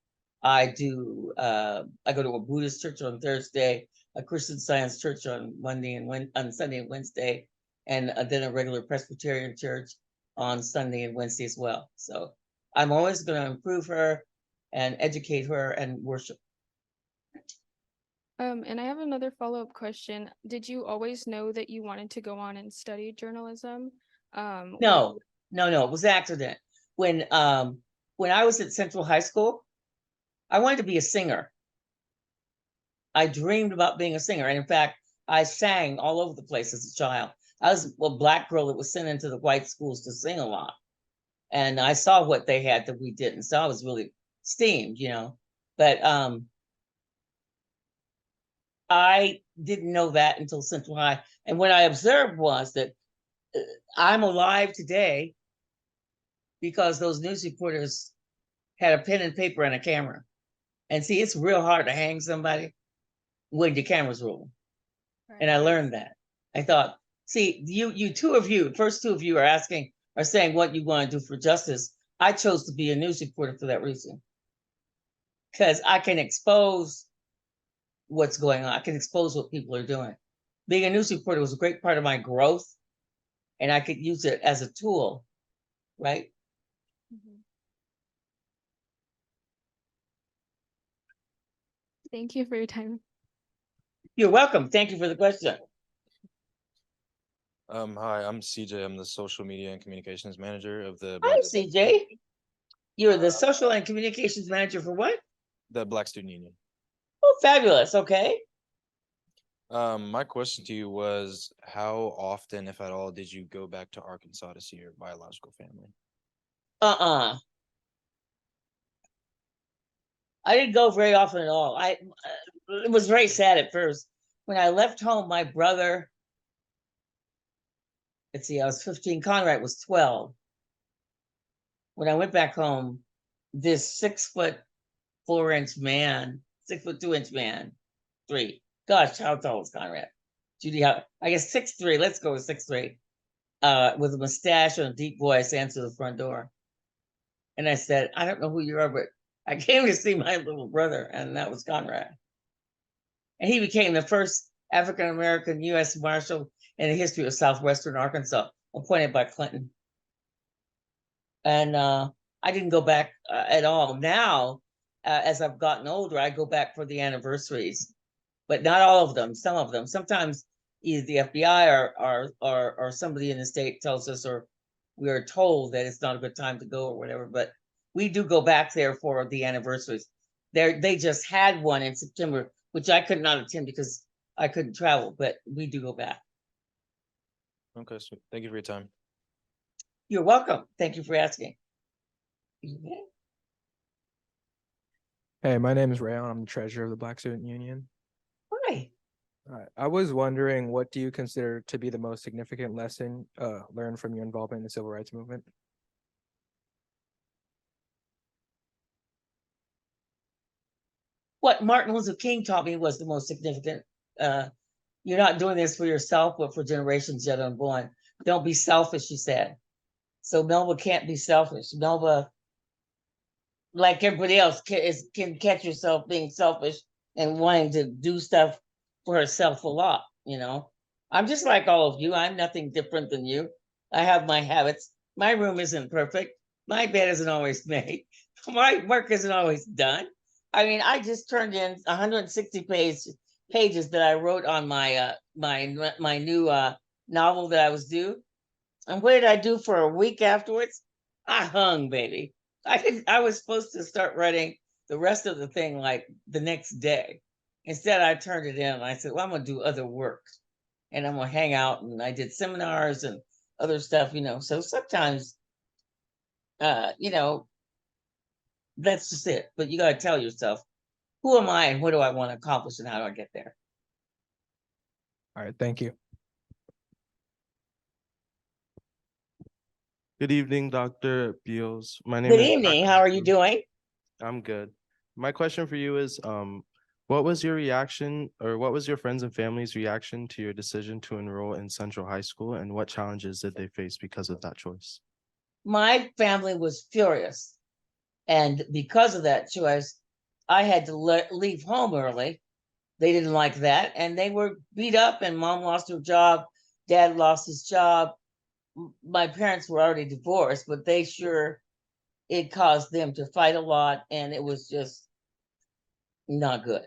Speaker 3: I go to a Buddhist church on Thursday, a Christian Science church on Sunday and Wednesday, and then a regular Presbyterian church on Sunday and Wednesday as well. So I'm always going to improve her and educate her and worship.
Speaker 6: And I have another follow-up question. Did you always know that you wanted to go on and study journalism?
Speaker 3: No, it was an accident. When I was at Central High School, I wanted to be a singer. I dreamed about being a singer. And in fact, I sang all over the place as a child. I was a Black girl that was sent into the white schools to sing a lot. And I saw what they had that we didn't. So I was really steamed, But I didn't know that until Central High. And what I observed was that I'm alive today because those news reporters had a pen and paper and a camera. And see, it's real hard to hang somebody when your camera's rolling. Right. And I learned that. I thought, see, first two of you are saying what you want to do for justice. I chose to be a news reporter for that reason. Because I can expose what's going on. I can expose what people are doing. Being a news reporter was a great part of my growth, and I could use it as a tool, right?
Speaker 6: Mm-hmm. Thank you for your time.
Speaker 3: You're welcome. Thank you for the question.
Speaker 7: Hi, I'm CJ. I'm the social media and communications manager of the
Speaker 3: Hi, CJ. You're the social and communications manager for what?
Speaker 7: The Black Student Union.
Speaker 3: Oh, fabulous. Okay.
Speaker 7: My question to you was, how often, if at all, did you go back to Arkansas to see your biological family?
Speaker 3: I didn't go very often at all. It was very sad at first. When I left home, my brother, I was 15, Conrad was 12. When I went back home, this 6'4" man, 6'2" man, 3. Gosh, how tall is Conrad? Judy, I guess 6'3", let's go with 6'3", with a mustache and a deep voice answered the front door. And I said, I don't know who you are, but I came to see my little brother, and that was Conrad. And he became the first African-American U.S. Marshal in the history of Southwestern Arkansas, appointed by Clinton. And I didn't go back at all. Now, as I've gotten older, I go back for the anniversaries, but not all of them, some of them. Sometimes either the FBI or somebody in the state tells us, or we are told that it's not a good time to go or whatever, but we do go back there for the anniversaries. They just had one in September, which I could not attend because I couldn't travel, but we do go back.
Speaker 7: Okay, so thank you for your time.
Speaker 3: You're welcome. Thank you for asking.
Speaker 8: Hey, my name is Rayon. I'm the treasurer of the Black Student Union.
Speaker 3: Hi.
Speaker 8: I was wondering, what do you consider to be the most significant lesson learned from your involvement in the civil rights movement?
Speaker 3: What Martin Luther King taught me was the most significant. You're not doing this for yourself, but for generations yet unborn. Don't be selfish, he said. So Melba can't be selfish. Melba, like everybody else, can catch herself being selfish and wanting to do stuff for herself a lot, you know. I'm just like all of you. I'm nothing different than you. I have my habits. My room isn't perfect. My bed isn't always made. My work isn't always done. I mean, I just turned in 160 pages that I wrote on my my new novel that I was due. And what did I do for a week afterwards? I hung, baby. I was supposed to start writing the rest of the thing like the next day. Instead, I turned it in and I said, well, I'm gonna do other work and I'm gonna hang out. And I did seminars and other stuff, you know. So sometimes you know, that's just it. But you gotta tell yourself, who am I and what do I want to accomplish and how do I get there?
Speaker 8: All right, thank you.
Speaker 9: Good evening, Dr. Beals. My name
Speaker 3: Good
Speaker 9: is
Speaker 3: evening.
Speaker 9: Dr.
Speaker 3: How are you
Speaker 9: Beals.
Speaker 3: doing?
Speaker 9: I'm good. My question for you is, what was your reaction, or what was your friends and family's reaction to your decision to enroll in Central High School, and what challenges did they face because of that choice?
Speaker 3: My family was furious. And because of that choice, I had to leave home early. They didn't like that. And they were beat up, and mom lost her job. Dad lost his job. My parents were already divorced, but it caused them to fight a lot. And it was just not good.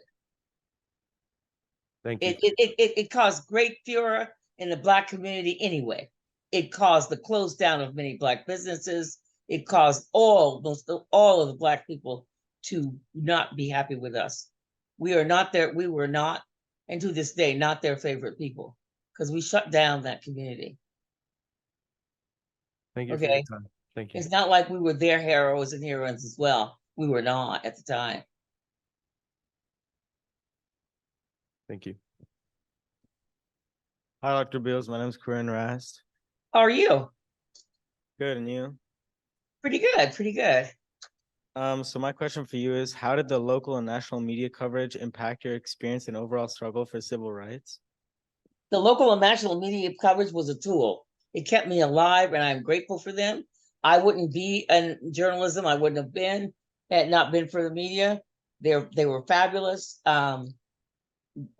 Speaker 9: Thank you.
Speaker 3: It caused great furor in the Black community anyway. It caused the close down of many Black businesses. It caused most all of the Black people to not be happy with us. We were not, and to this day, not their favorite people, because we shut down that community.
Speaker 9: Thank you for your
Speaker 3: Okay.
Speaker 9: time. Thank you.
Speaker 3: It's not like we were their heroes and heroines as well. We were not at the time.
Speaker 9: Thank you.
Speaker 10: Hi, Dr. Beals. My name is Corinne Rast.
Speaker 3: How are you?
Speaker 10: Good, and you?
Speaker 3: Pretty good, pretty good.
Speaker 10: So my question for you is, how did the local and national media coverage impact your experience and overall struggle for civil rights?
Speaker 3: The local and national media coverage was a tool. It kept me alive, and I'm grateful for them. I wouldn't be in journalism. I wouldn't have been had not been for the media. They were fabulous.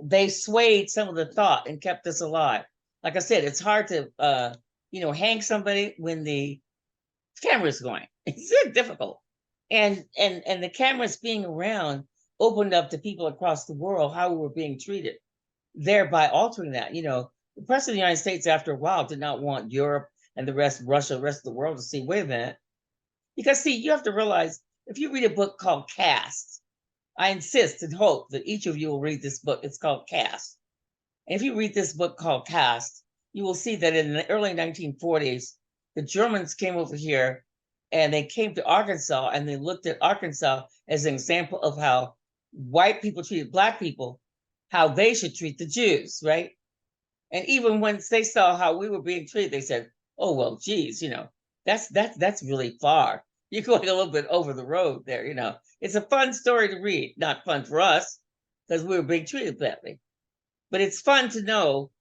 Speaker 3: They swayed some of the thought and kept us alive. Like I said, it's hard to hang somebody when the camera's going. It's very difficult. And the cameras being around opened up to people across the world how we were being treated, thereby altering that. You know, the president of the United States, after a while, did not want Europe and Russia, the rest of the world to see, wait a minute. Because see, you have to realize, if you read a book called Caste, I insist and hope that each of you will read this book. It's called Caste. And if you read this book called Caste, you will see that in the early 1940s, the Germans came over here and they came to Arkansas, and they looked at Arkansas as an example of how white people treated Black people, how they should treat the Jews, right? And even once they saw how we were being treated, they said, oh, well, geez, that's really far. You're going a little bit over the road there, It's a fun story to read, not fun for us because we were being treated badly. But it's fun to know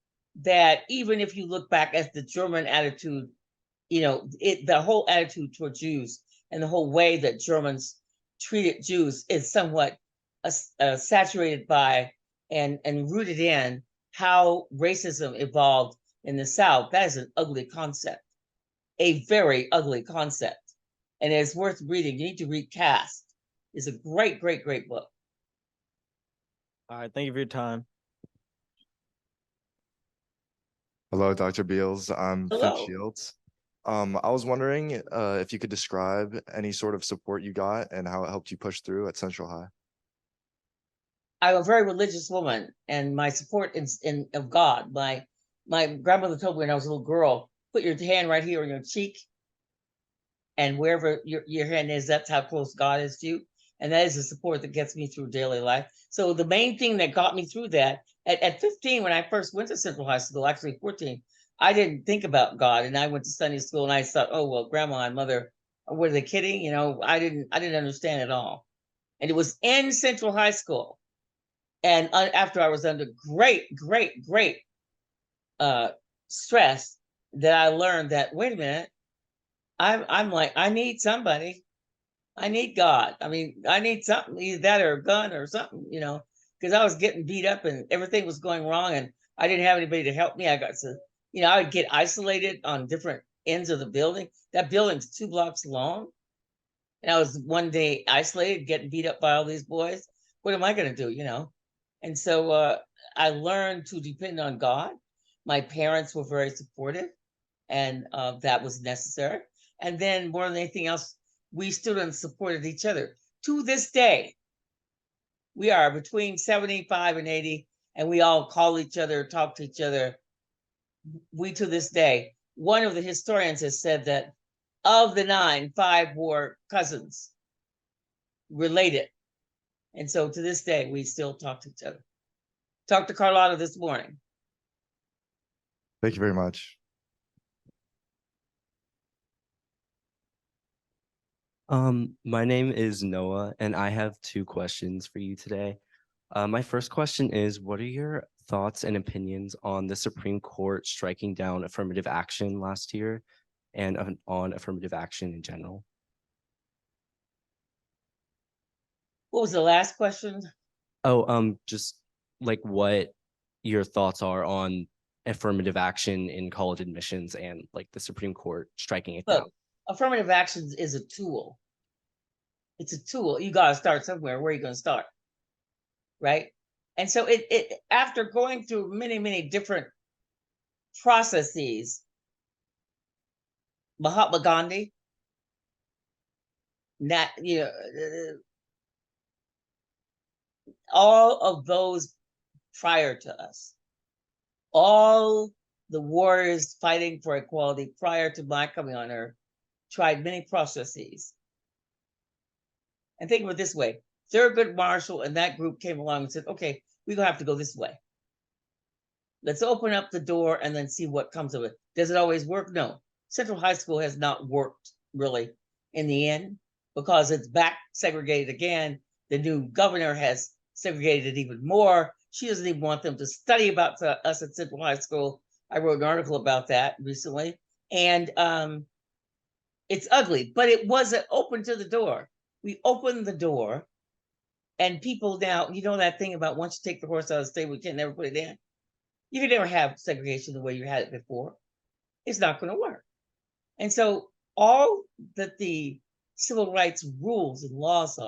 Speaker 3: that even if you look back at the German attitude, the whole attitude toward Jews and the whole way that Germans treated Jews is somewhat saturated by and rooted in how racism evolved in the South. That is an ugly concept, a very ugly concept. And it's worth reading. You need to read Caste. It's a great, great, great book.
Speaker 10: All right, thank you for your time.
Speaker 11: Hello, Dr. Beals. I'm Fitz
Speaker 3: Hello.
Speaker 11: Shields. I was wondering if you could describe any sort of support you got and how it helped you push through at Central High.
Speaker 3: I'm a very religious woman, and my support in of God. My grandmother told me when I was a little girl, put your hand right here on your cheek, and wherever your hand is, that's how close God is to you. And that is the support that gets me through daily life. So the main thing that got me through that at 15, when I first went to Central High School, actually 14, I didn't think about God, and I went to Sunday school, and I thought, oh well, grandma and mother, were they kidding? You know, I didn't understand it all. And it was in Central High School, and after I was under great stress, that I learned that, wait a minute, I'm like, I need somebody. I need God. I mean, I need something, either that or a gun or something, you know, because I was getting beat up and everything was going wrong, and I didn't have anybody to help me. I got to, you know, I would get isolated on different ends of the building. That building's 2 blocks long. And I was one day isolated, getting beat up by all these boys. What am I going to do, you know? And so I learned to depend on God. My parents were very supportive, and that was necessary. And then more than anything else, we students supported each other. To this day, we are between 75 and 80, and we all call each other, talk to each other. We, to this day, one of the historians has said that of the 9, 5 were cousins, related. And so to this day, we still talk to each other. Talked to Carlotta this morning.
Speaker 11: Thank you very much.
Speaker 12: My name is Noah, and I have 2 questions for you today. My first question is, what are your thoughts and opinions on the Supreme Court striking down affirmative action last year and on affirmative action in general?
Speaker 3: What was the last question?
Speaker 12: Oh, just like what your thoughts are on affirmative action in college admissions and like the Supreme Court striking it down.
Speaker 3: Look, affirmative action is a tool. It's a tool. You got to start somewhere. Where are you going to start? Right? And so it after going through many different processes, Mahatma Gandhi, all of those prior to us, all the warriors fighting for equality prior to my coming on earth tried many processes. And think of it this way: Thurgood Marshall and that group came along and said, okay, we're gonna have to go this way. Let's open up the door and then see what comes of it. Does it always work? No. Central High School has not worked really in the end, because it's back segregated again. The new governor has segregated it even more. She doesn't even want them to study about us at Central High School. I wrote an article about that recently. And it's ugly, but it wasn't open to the door. We opened the door, and people now, you know that thing about once you take the horse out of the stable, we can never put it in. You can never have segregation the way you had it before. It's not going to work. And so all that the civil rights rules and laws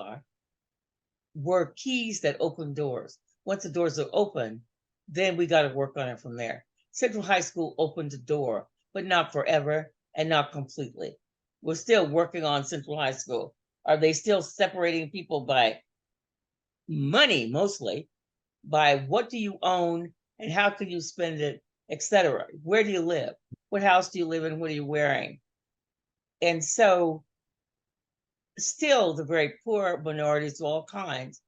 Speaker 3: were keys that open doors. Once the doors are open, then we got to work on it from there. Central High School opened the door, but not forever and not completely. We're still working on Central High School. Are they still separating people by money, mostly, by what do you own and how can you spend it, etc.? Where do you live? What house do you live in? What are you wearing? And so still the very poor minorities of all kinds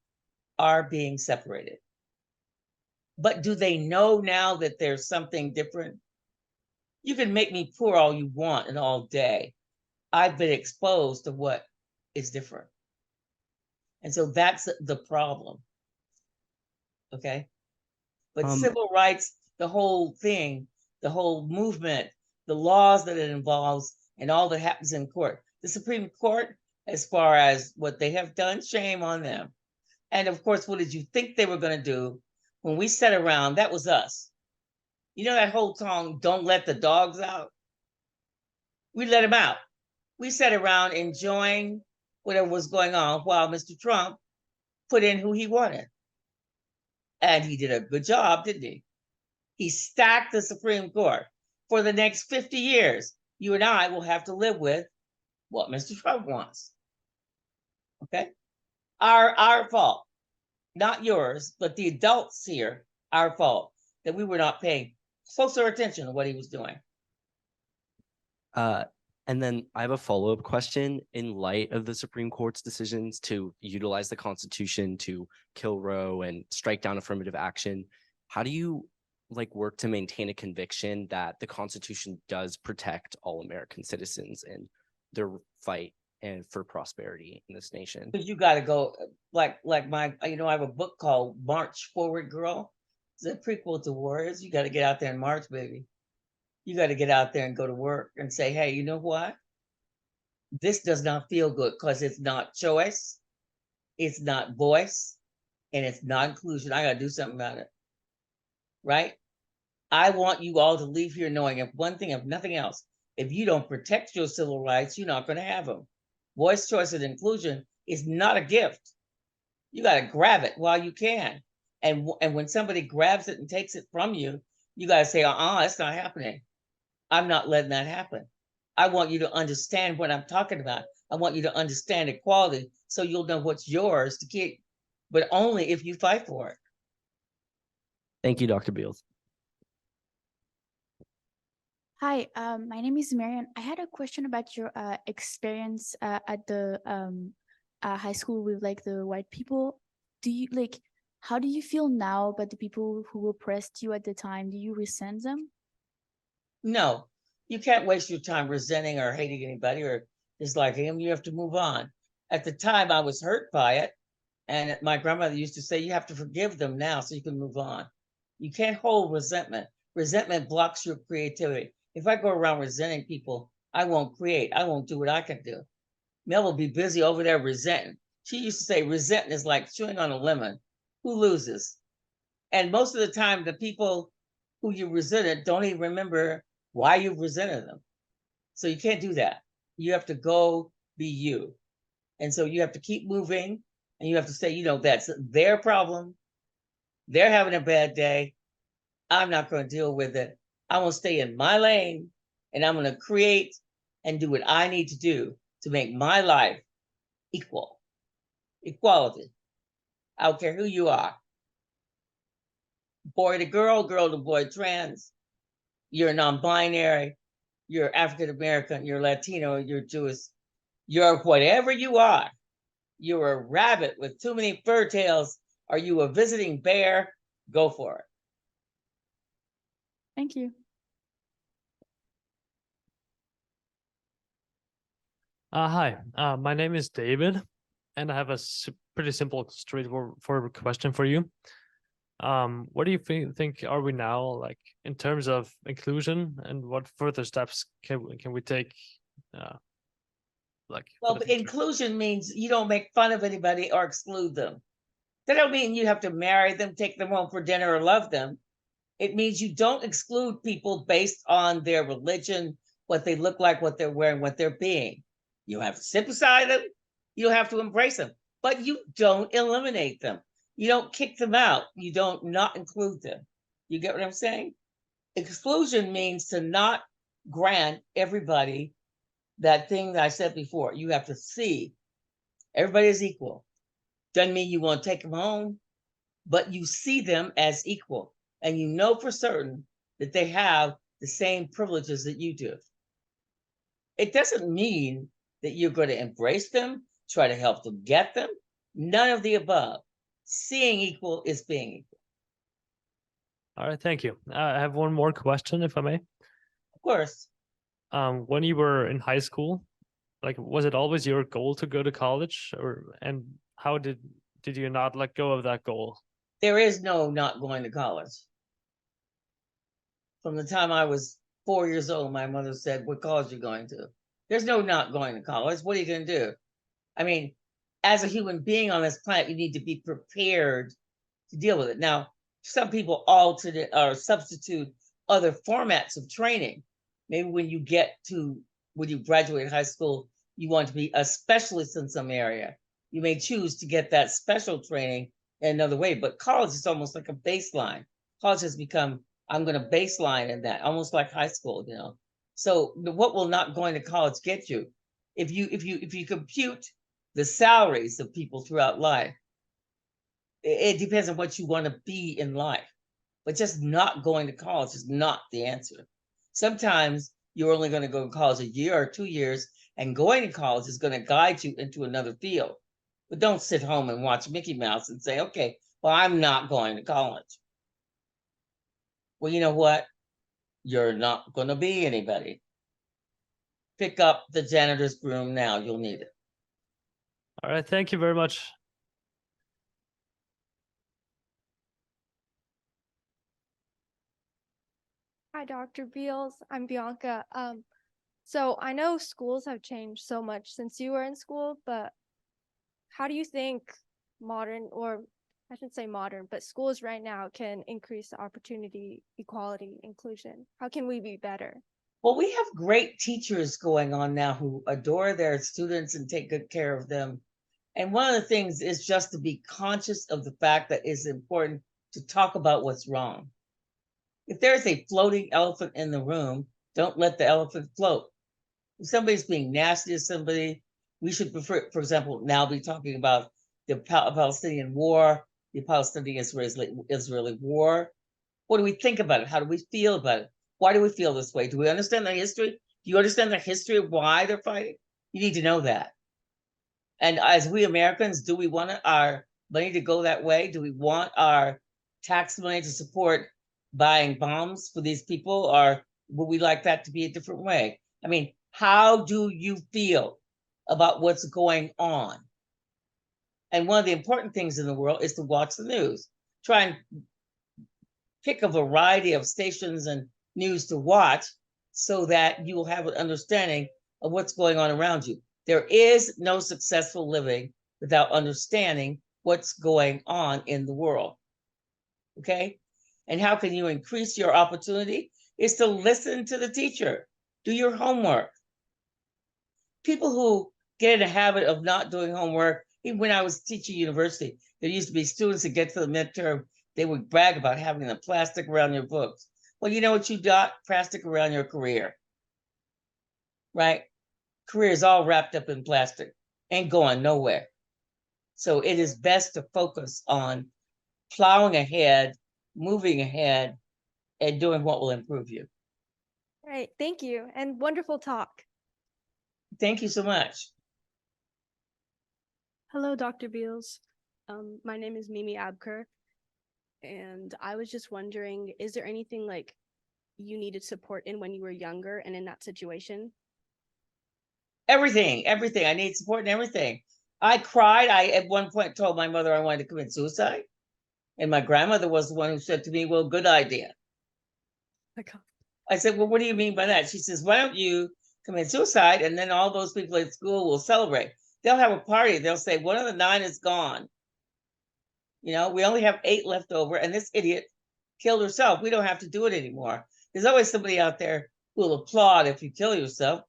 Speaker 3: are being separated. But do they know now that there's something different? You can make me poor all you want and all day. I've been exposed to what is different. And so that's the problem. Okay. But civil rights, the whole thing, the whole movement, the laws that it involves, and all that happens in court. The Supreme Court, as far as what they have done, shame on them. And of course, what did you think they were going to do when we sat around? That was us. You know that whole song, "Don't Let the Dogs Out"? We let them out. We sat around enjoying whatever was going on while Mr. Trump put in who he wanted. And he did a good job, didn't he? He stacked the Supreme Court. For the next 50 years, you and I will have to live with what Mr. Trump wants. Okay? Our fault, not yours, but the adults here, our fault, that we were not paying closer attention to what he was doing.
Speaker 12: And then I have a follow-up question. In light of the Supreme Court's decisions to utilize the Constitution to kill Roe and strike down affirmative action, how do you work to maintain a conviction that the Constitution does protect all American citizens in their fight and for prosperity in this nation?
Speaker 3: Because you got to go like my, I have a book called March Forward Girl. It's a prequel to Warriors. You got to get out there and march, baby. You got to get out there and go to work and say, hey, you know what? This does not feel good because it's not choice, it's not voice, and it's not inclusion. I got to do something about it. Right? I want you all to leave here knowing if one thing, if nothing else, if you don't protect your civil rights, you're not going to have them. Voice, choice, and inclusion is not a gift. You got to grab it while you can. And when somebody grabs it and takes it from you, you got to say, it's not happening. I'm not letting that happen. I want you to understand what I'm talking about. I want you to understand equality so you'll know what's yours to keep, but only if you fight for it.
Speaker 12: Thank you, Dr. Beals.
Speaker 13: Hi, my name is Marian. I had a question about your experience at the high school with the white people. Do you how do you feel now about the people who oppressed you at the time? Do you resent them?
Speaker 3: No, you can't waste your time resenting or hating anybody or disliking them. You have to move on. At the time, I was hurt by it. And my grandmother used to say, you have to forgive them now so you can move on. You can't hold resentment. Resentment blocks your creativity. If I go around resenting people, I won't create. I won't do what I can do. Mel will be busy over there resenting. She used to say resenting is like chewing on a lemon. Who loses? And most of the time, the people who you resented don't even remember why you resented them. So you can't do that. You have to go be you. And so you have to keep moving and you have to say, that's their problem. They're having a bad day. I'm not going to deal with it. I'm going to stay in my lane and I'm going to create and do what I need to do to make my life equal. Equality. I don't care who you are. Boy to girl, girl to boy, trans. You're non-binary. You're African-American. You're Latino. You're Jewish. You're whatever you are. You're a rabbit with too many fur tails. Are you a visiting bear? Go for it.
Speaker 13: Thank you.
Speaker 14: Hi, my name is David, and I have a pretty simple, straightforward question for you. What do you think are we now in terms of inclusion, and what further steps can we take?
Speaker 3: Well, inclusion means you don't make fun of anybody or exclude them. That don't mean you have to marry them, take them home for dinner, or love them. It means you don't exclude people based on their religion, what they look like, what they're wearing, what they're being. You have to sit beside them. You have to embrace them, but you don't eliminate them. You don't kick them out. You don't not include them. You get what I'm saying? Exclusion means to not grant everybody that thing that I said before. You have to see everybody is equal. Doesn't mean you want to take them home, but you see them as equal. And you know for certain that they have the same privileges that you do. It doesn't mean that you're going to embrace them, try to help them get them. None of the above. Seeing equal is being equal.
Speaker 14: All right, thank you. I have one more question, if I may.
Speaker 3: Of course.
Speaker 14: When you were in high school, was it always your goal to go to college, and how did you not let go of that goal?
Speaker 3: There is no not going to college. From the time I was 4 years old, my mother said, what college are you going to? There's no not going to college. What are you going to do? I mean, as a human being on this planet, you need to be prepared to deal with it. Now, some people alter it or substitute other formats of training. Maybe when you graduate high school, you want to be a specialist in some area. You may choose to get that special training in another way, but college is almost like a baseline. College has become I'm going to baseline in that, almost like high school, So what will not going to college get you? If you compute the salaries of people throughout life, it depends on what you want to be in life. But just not going to college is not the answer. Sometimes you're only going to go to college a year or 2 years, and going to college is going to guide you into another field. But don't sit home and watch Mickey Mouse and say, okay, well, I'm not going to college. Well, you know what? You're not going to be anybody. Pick up the janitor's broom now. You'll need it.
Speaker 14: All right, thank you very much.
Speaker 15: Hi, Dr. Beals. I'm Bianca. So I know schools have changed so much since you were in school, but how do you think modern, or I shouldn't say modern, but schools right now can increase the opportunity, equality, inclusion? How can we be better?
Speaker 3: Well, we have great teachers going on now who adore their students and take good care of them. And one of the things is just to be conscious of the fact that it's important to talk about what's wrong. If there's a floating elephant in the room, don't let the elephant float. If somebody's being nasty to somebody, we should prefer, for example, now be talking about the Palestinian war, the Palestinian-Israeli war. What do we think about it? How do we feel about it? Why do we feel this way? Do we understand the history? Do you understand the history of why they're fighting? You need to know that. And as we Americans, do we want our money to go that way? Do we want our tax money to support buying bombs for these people, or would we like that to be a different way? I mean, how do you feel about what's going on? And one of the important things in the world is to watch the news. Try and pick a variety of stations and news to watch so that you will have an understanding of what's going on around you. There is no successful living without understanding what's going on in the world. Okay? And how can you increase your opportunity? Is to listen to the teacher, do your homework. People who get in a habit of not doing homework, even when I was teaching university, there used to be students that get to the midterm, they would brag about having the plastic around your books. Well, you know what you got? Plastic around your career, right? Career is all wrapped up in plastic, ain't going nowhere. So it is best to focus on plowing ahead, moving ahead, and doing what will improve you.
Speaker 15: All right, thank you, and wonderful talk.
Speaker 3: Thank you so much.
Speaker 16: Hello, Dr. Beals. My name is Mimi Abker, and I was just wondering, is there anything like you needed support in when you were younger and in that situation?
Speaker 3: Everything. I need support in everything. I cried. I at one point told my mother I wanted to commit suicide. And my grandmother was the one who said to me, well, good idea. I said, well, what do you mean by that? She says, why don't you commit suicide? And then all those people at school will celebrate. They'll have a party. They'll say, one of the 9 is gone. We only have 8 left over, and this idiot killed herself. We don't have to do it anymore. There's always somebody out there who will applaud if you kill yourself.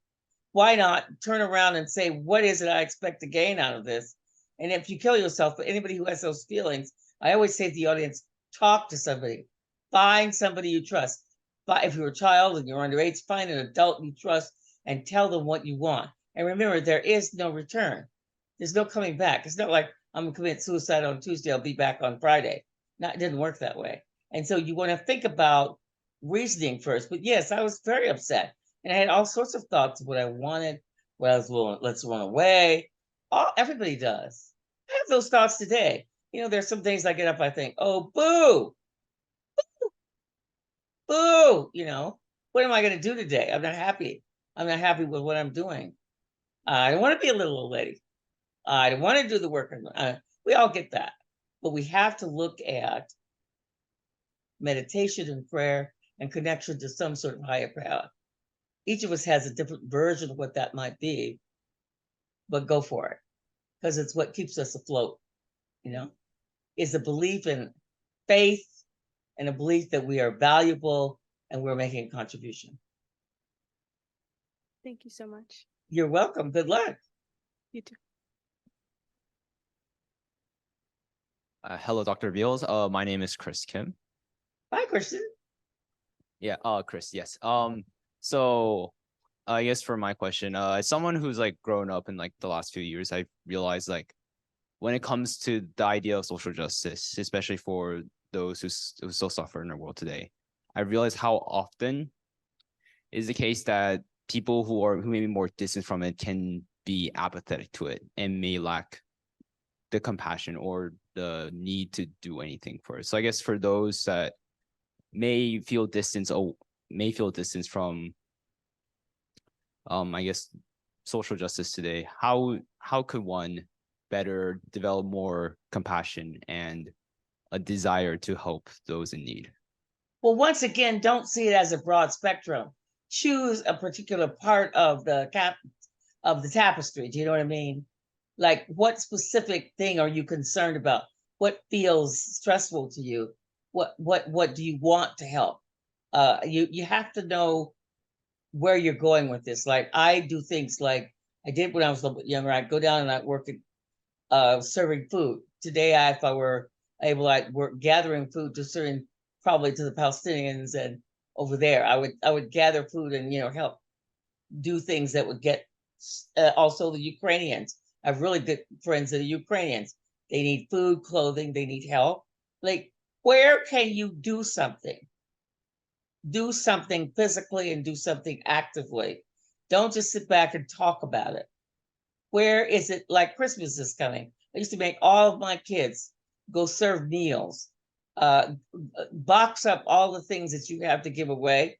Speaker 3: Why not turn around and say, what is it I expect to gain out of this? And if you kill yourself, for anybody who has those feelings, I always say to the audience, talk to somebody. Find somebody you trust. But if you're a child and you're underage, find an adult you trust and tell them what you want. And remember, there is no return. There's no coming back. It's not like I'm going to commit suicide on Tuesday, I'll be back on Friday. No, it didn't work that way. And so you want to think about reasoning first. But yes, I was very upset. And I had all sorts of thoughts of what I wanted. Well, let's run away. Everybody does. I have those thoughts today. There's some days I get up, I think, oh, boo, boo, what am I going to do today? I'm not happy. I'm not happy with what I'm doing. I don't want to be a little old lady. I don't want to do the work. We all get that. But we have to look at meditation and prayer and connection to some sort of higher power. Each of us has a different version of what that might be, but go for it, because it's what keeps us afloat, is a belief in faith and a belief that we are valuable and we're making a contribution.
Speaker 16: Thank you so much.
Speaker 3: You're welcome. Good luck.
Speaker 16: You too.
Speaker 17: Hello, Dr. Beals. My name is Chris Kim.
Speaker 3: Hi, Christian.
Speaker 17: Yeah, Chris, yes. So I guess for my question, as someone who's like grown up in like the last few years, I realized like when it comes to the idea of social justice, especially for those who still suffer in our world today, I realized how often is the case that people who may be more distant from it can be apathetic to it and may lack the compassion or the need to do anything for it. So I guess for those that may feel distance from I guess social justice today, how could one better develop more compassion and a desire to help those in need?
Speaker 3: Well, once again, don't see it as a broad spectrum. Choose a particular part of the tapestry. Do you know what I mean? Like, what specific thing are you concerned about? What feels stressful to you? What do you want to help? You have to know where you're going with this. Like, I do things like I did when I was a little bit younger. I'd go down and I'd work at serving food. Today, if I were able, I'd work gathering food to serving probably to the Palestinians and over there. I would gather food and help do things that would get also the Ukrainians. I have really good friends that are Ukrainians. They need food, clothing, they need help. Like, where can you do something? Do something physically and do something actively. Don't just sit back and talk about it. Where is it? Like, Christmas is coming. I used to make all of my kids go serve meals, box up all the things that you have to give away.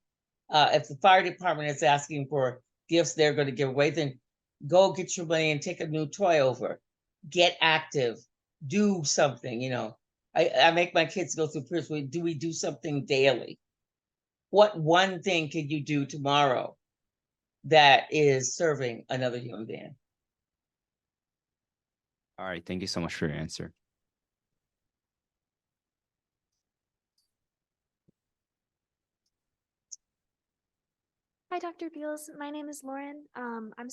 Speaker 3: If the fire department is asking for gifts they're going to give away, then go get your money and take a new toy over. Get active. Do something, I make my kids go through periods. Do we do something daily? What one thing can you do tomorrow that is serving another human being?
Speaker 17: All right, thank you so much for your answer.
Speaker 18: Hi, Dr. Beals. My name is Lauren. I'm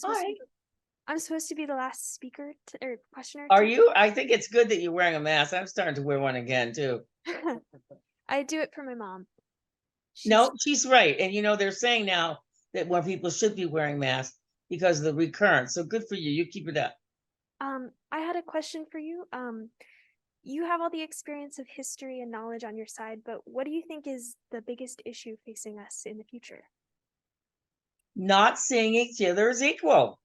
Speaker 18: supposed to be the last speaker or questioner.
Speaker 3: Are you? I think it's good that you're wearing a mask. I'm starting to wear one again too.
Speaker 18: I do it for my mom.
Speaker 3: No, she's right. And they're saying now that more people should be wearing masks because of the recurrence. So good for you. You keep it up.
Speaker 18: I had a question for you. You have all the experience of history and knowledge on your side, but what do you think is the biggest issue facing us in the future?
Speaker 3: Not seeing each other as equal.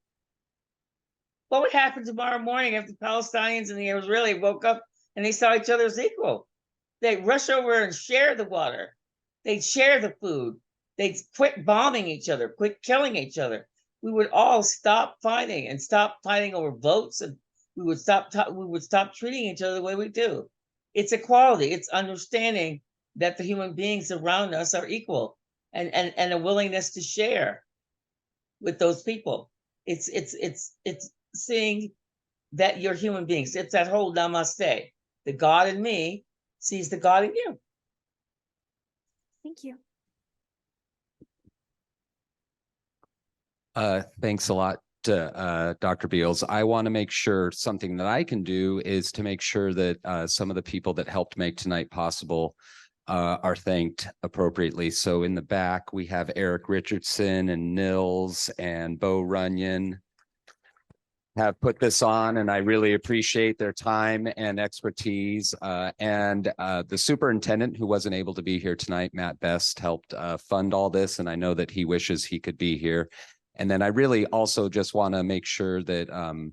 Speaker 3: What would happen tomorrow morning if the Palestinians and the Israelis woke up and they saw each other as equal? They'd rush over and share the water. They'd share the food. They'd quit bombing each other, quit killing each other. We would all stop fighting and stop fighting over votes, and we would stop treating each other the way we do. It's equality. It's understanding that the human beings around us are equal and a willingness to share with those people. It's seeing that you're human beings. It's that whole namaste. The God in me sees the God in you.
Speaker 18: Thank you.
Speaker 4: Thanks a lot, Dr. Beals. I want to make sure something that I can do is to make sure that some of the people that helped make tonight possible are thanked appropriately. So in the back, we have Eric Richardson and Nils and Bo Runyon have put this on, and I really appreciate their time and expertise. And the superintendent, who wasn't able to be here tonight, Matt Best, helped fund all this, and I know that he wishes he could be here. And then I really also just want to make sure that an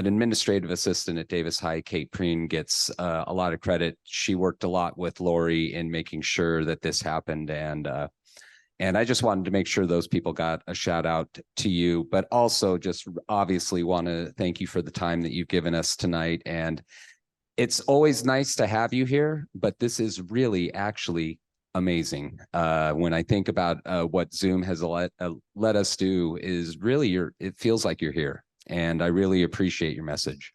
Speaker 4: administrative assistant at Davis High, Kate Preen, gets a lot of credit. She worked a lot with Lori in making sure that this happened, and I just wanted to make sure those people got a shout out to you, but also just obviously want to thank you for the time that you've given us tonight. And it's always nice to have you here, but this is really actually amazing. When I think about what Zoom has let us do, is really it feels like you're here, and I really appreciate your message.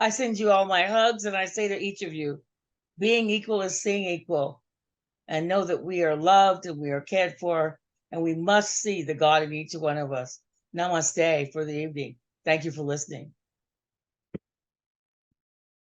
Speaker 3: I send you all my hugs, and I say to each of you, being equal is seeing equal. And know that we are loved and we are cared for, and we must see the God in each one of us. Namaste for the evening. Thank you for listening.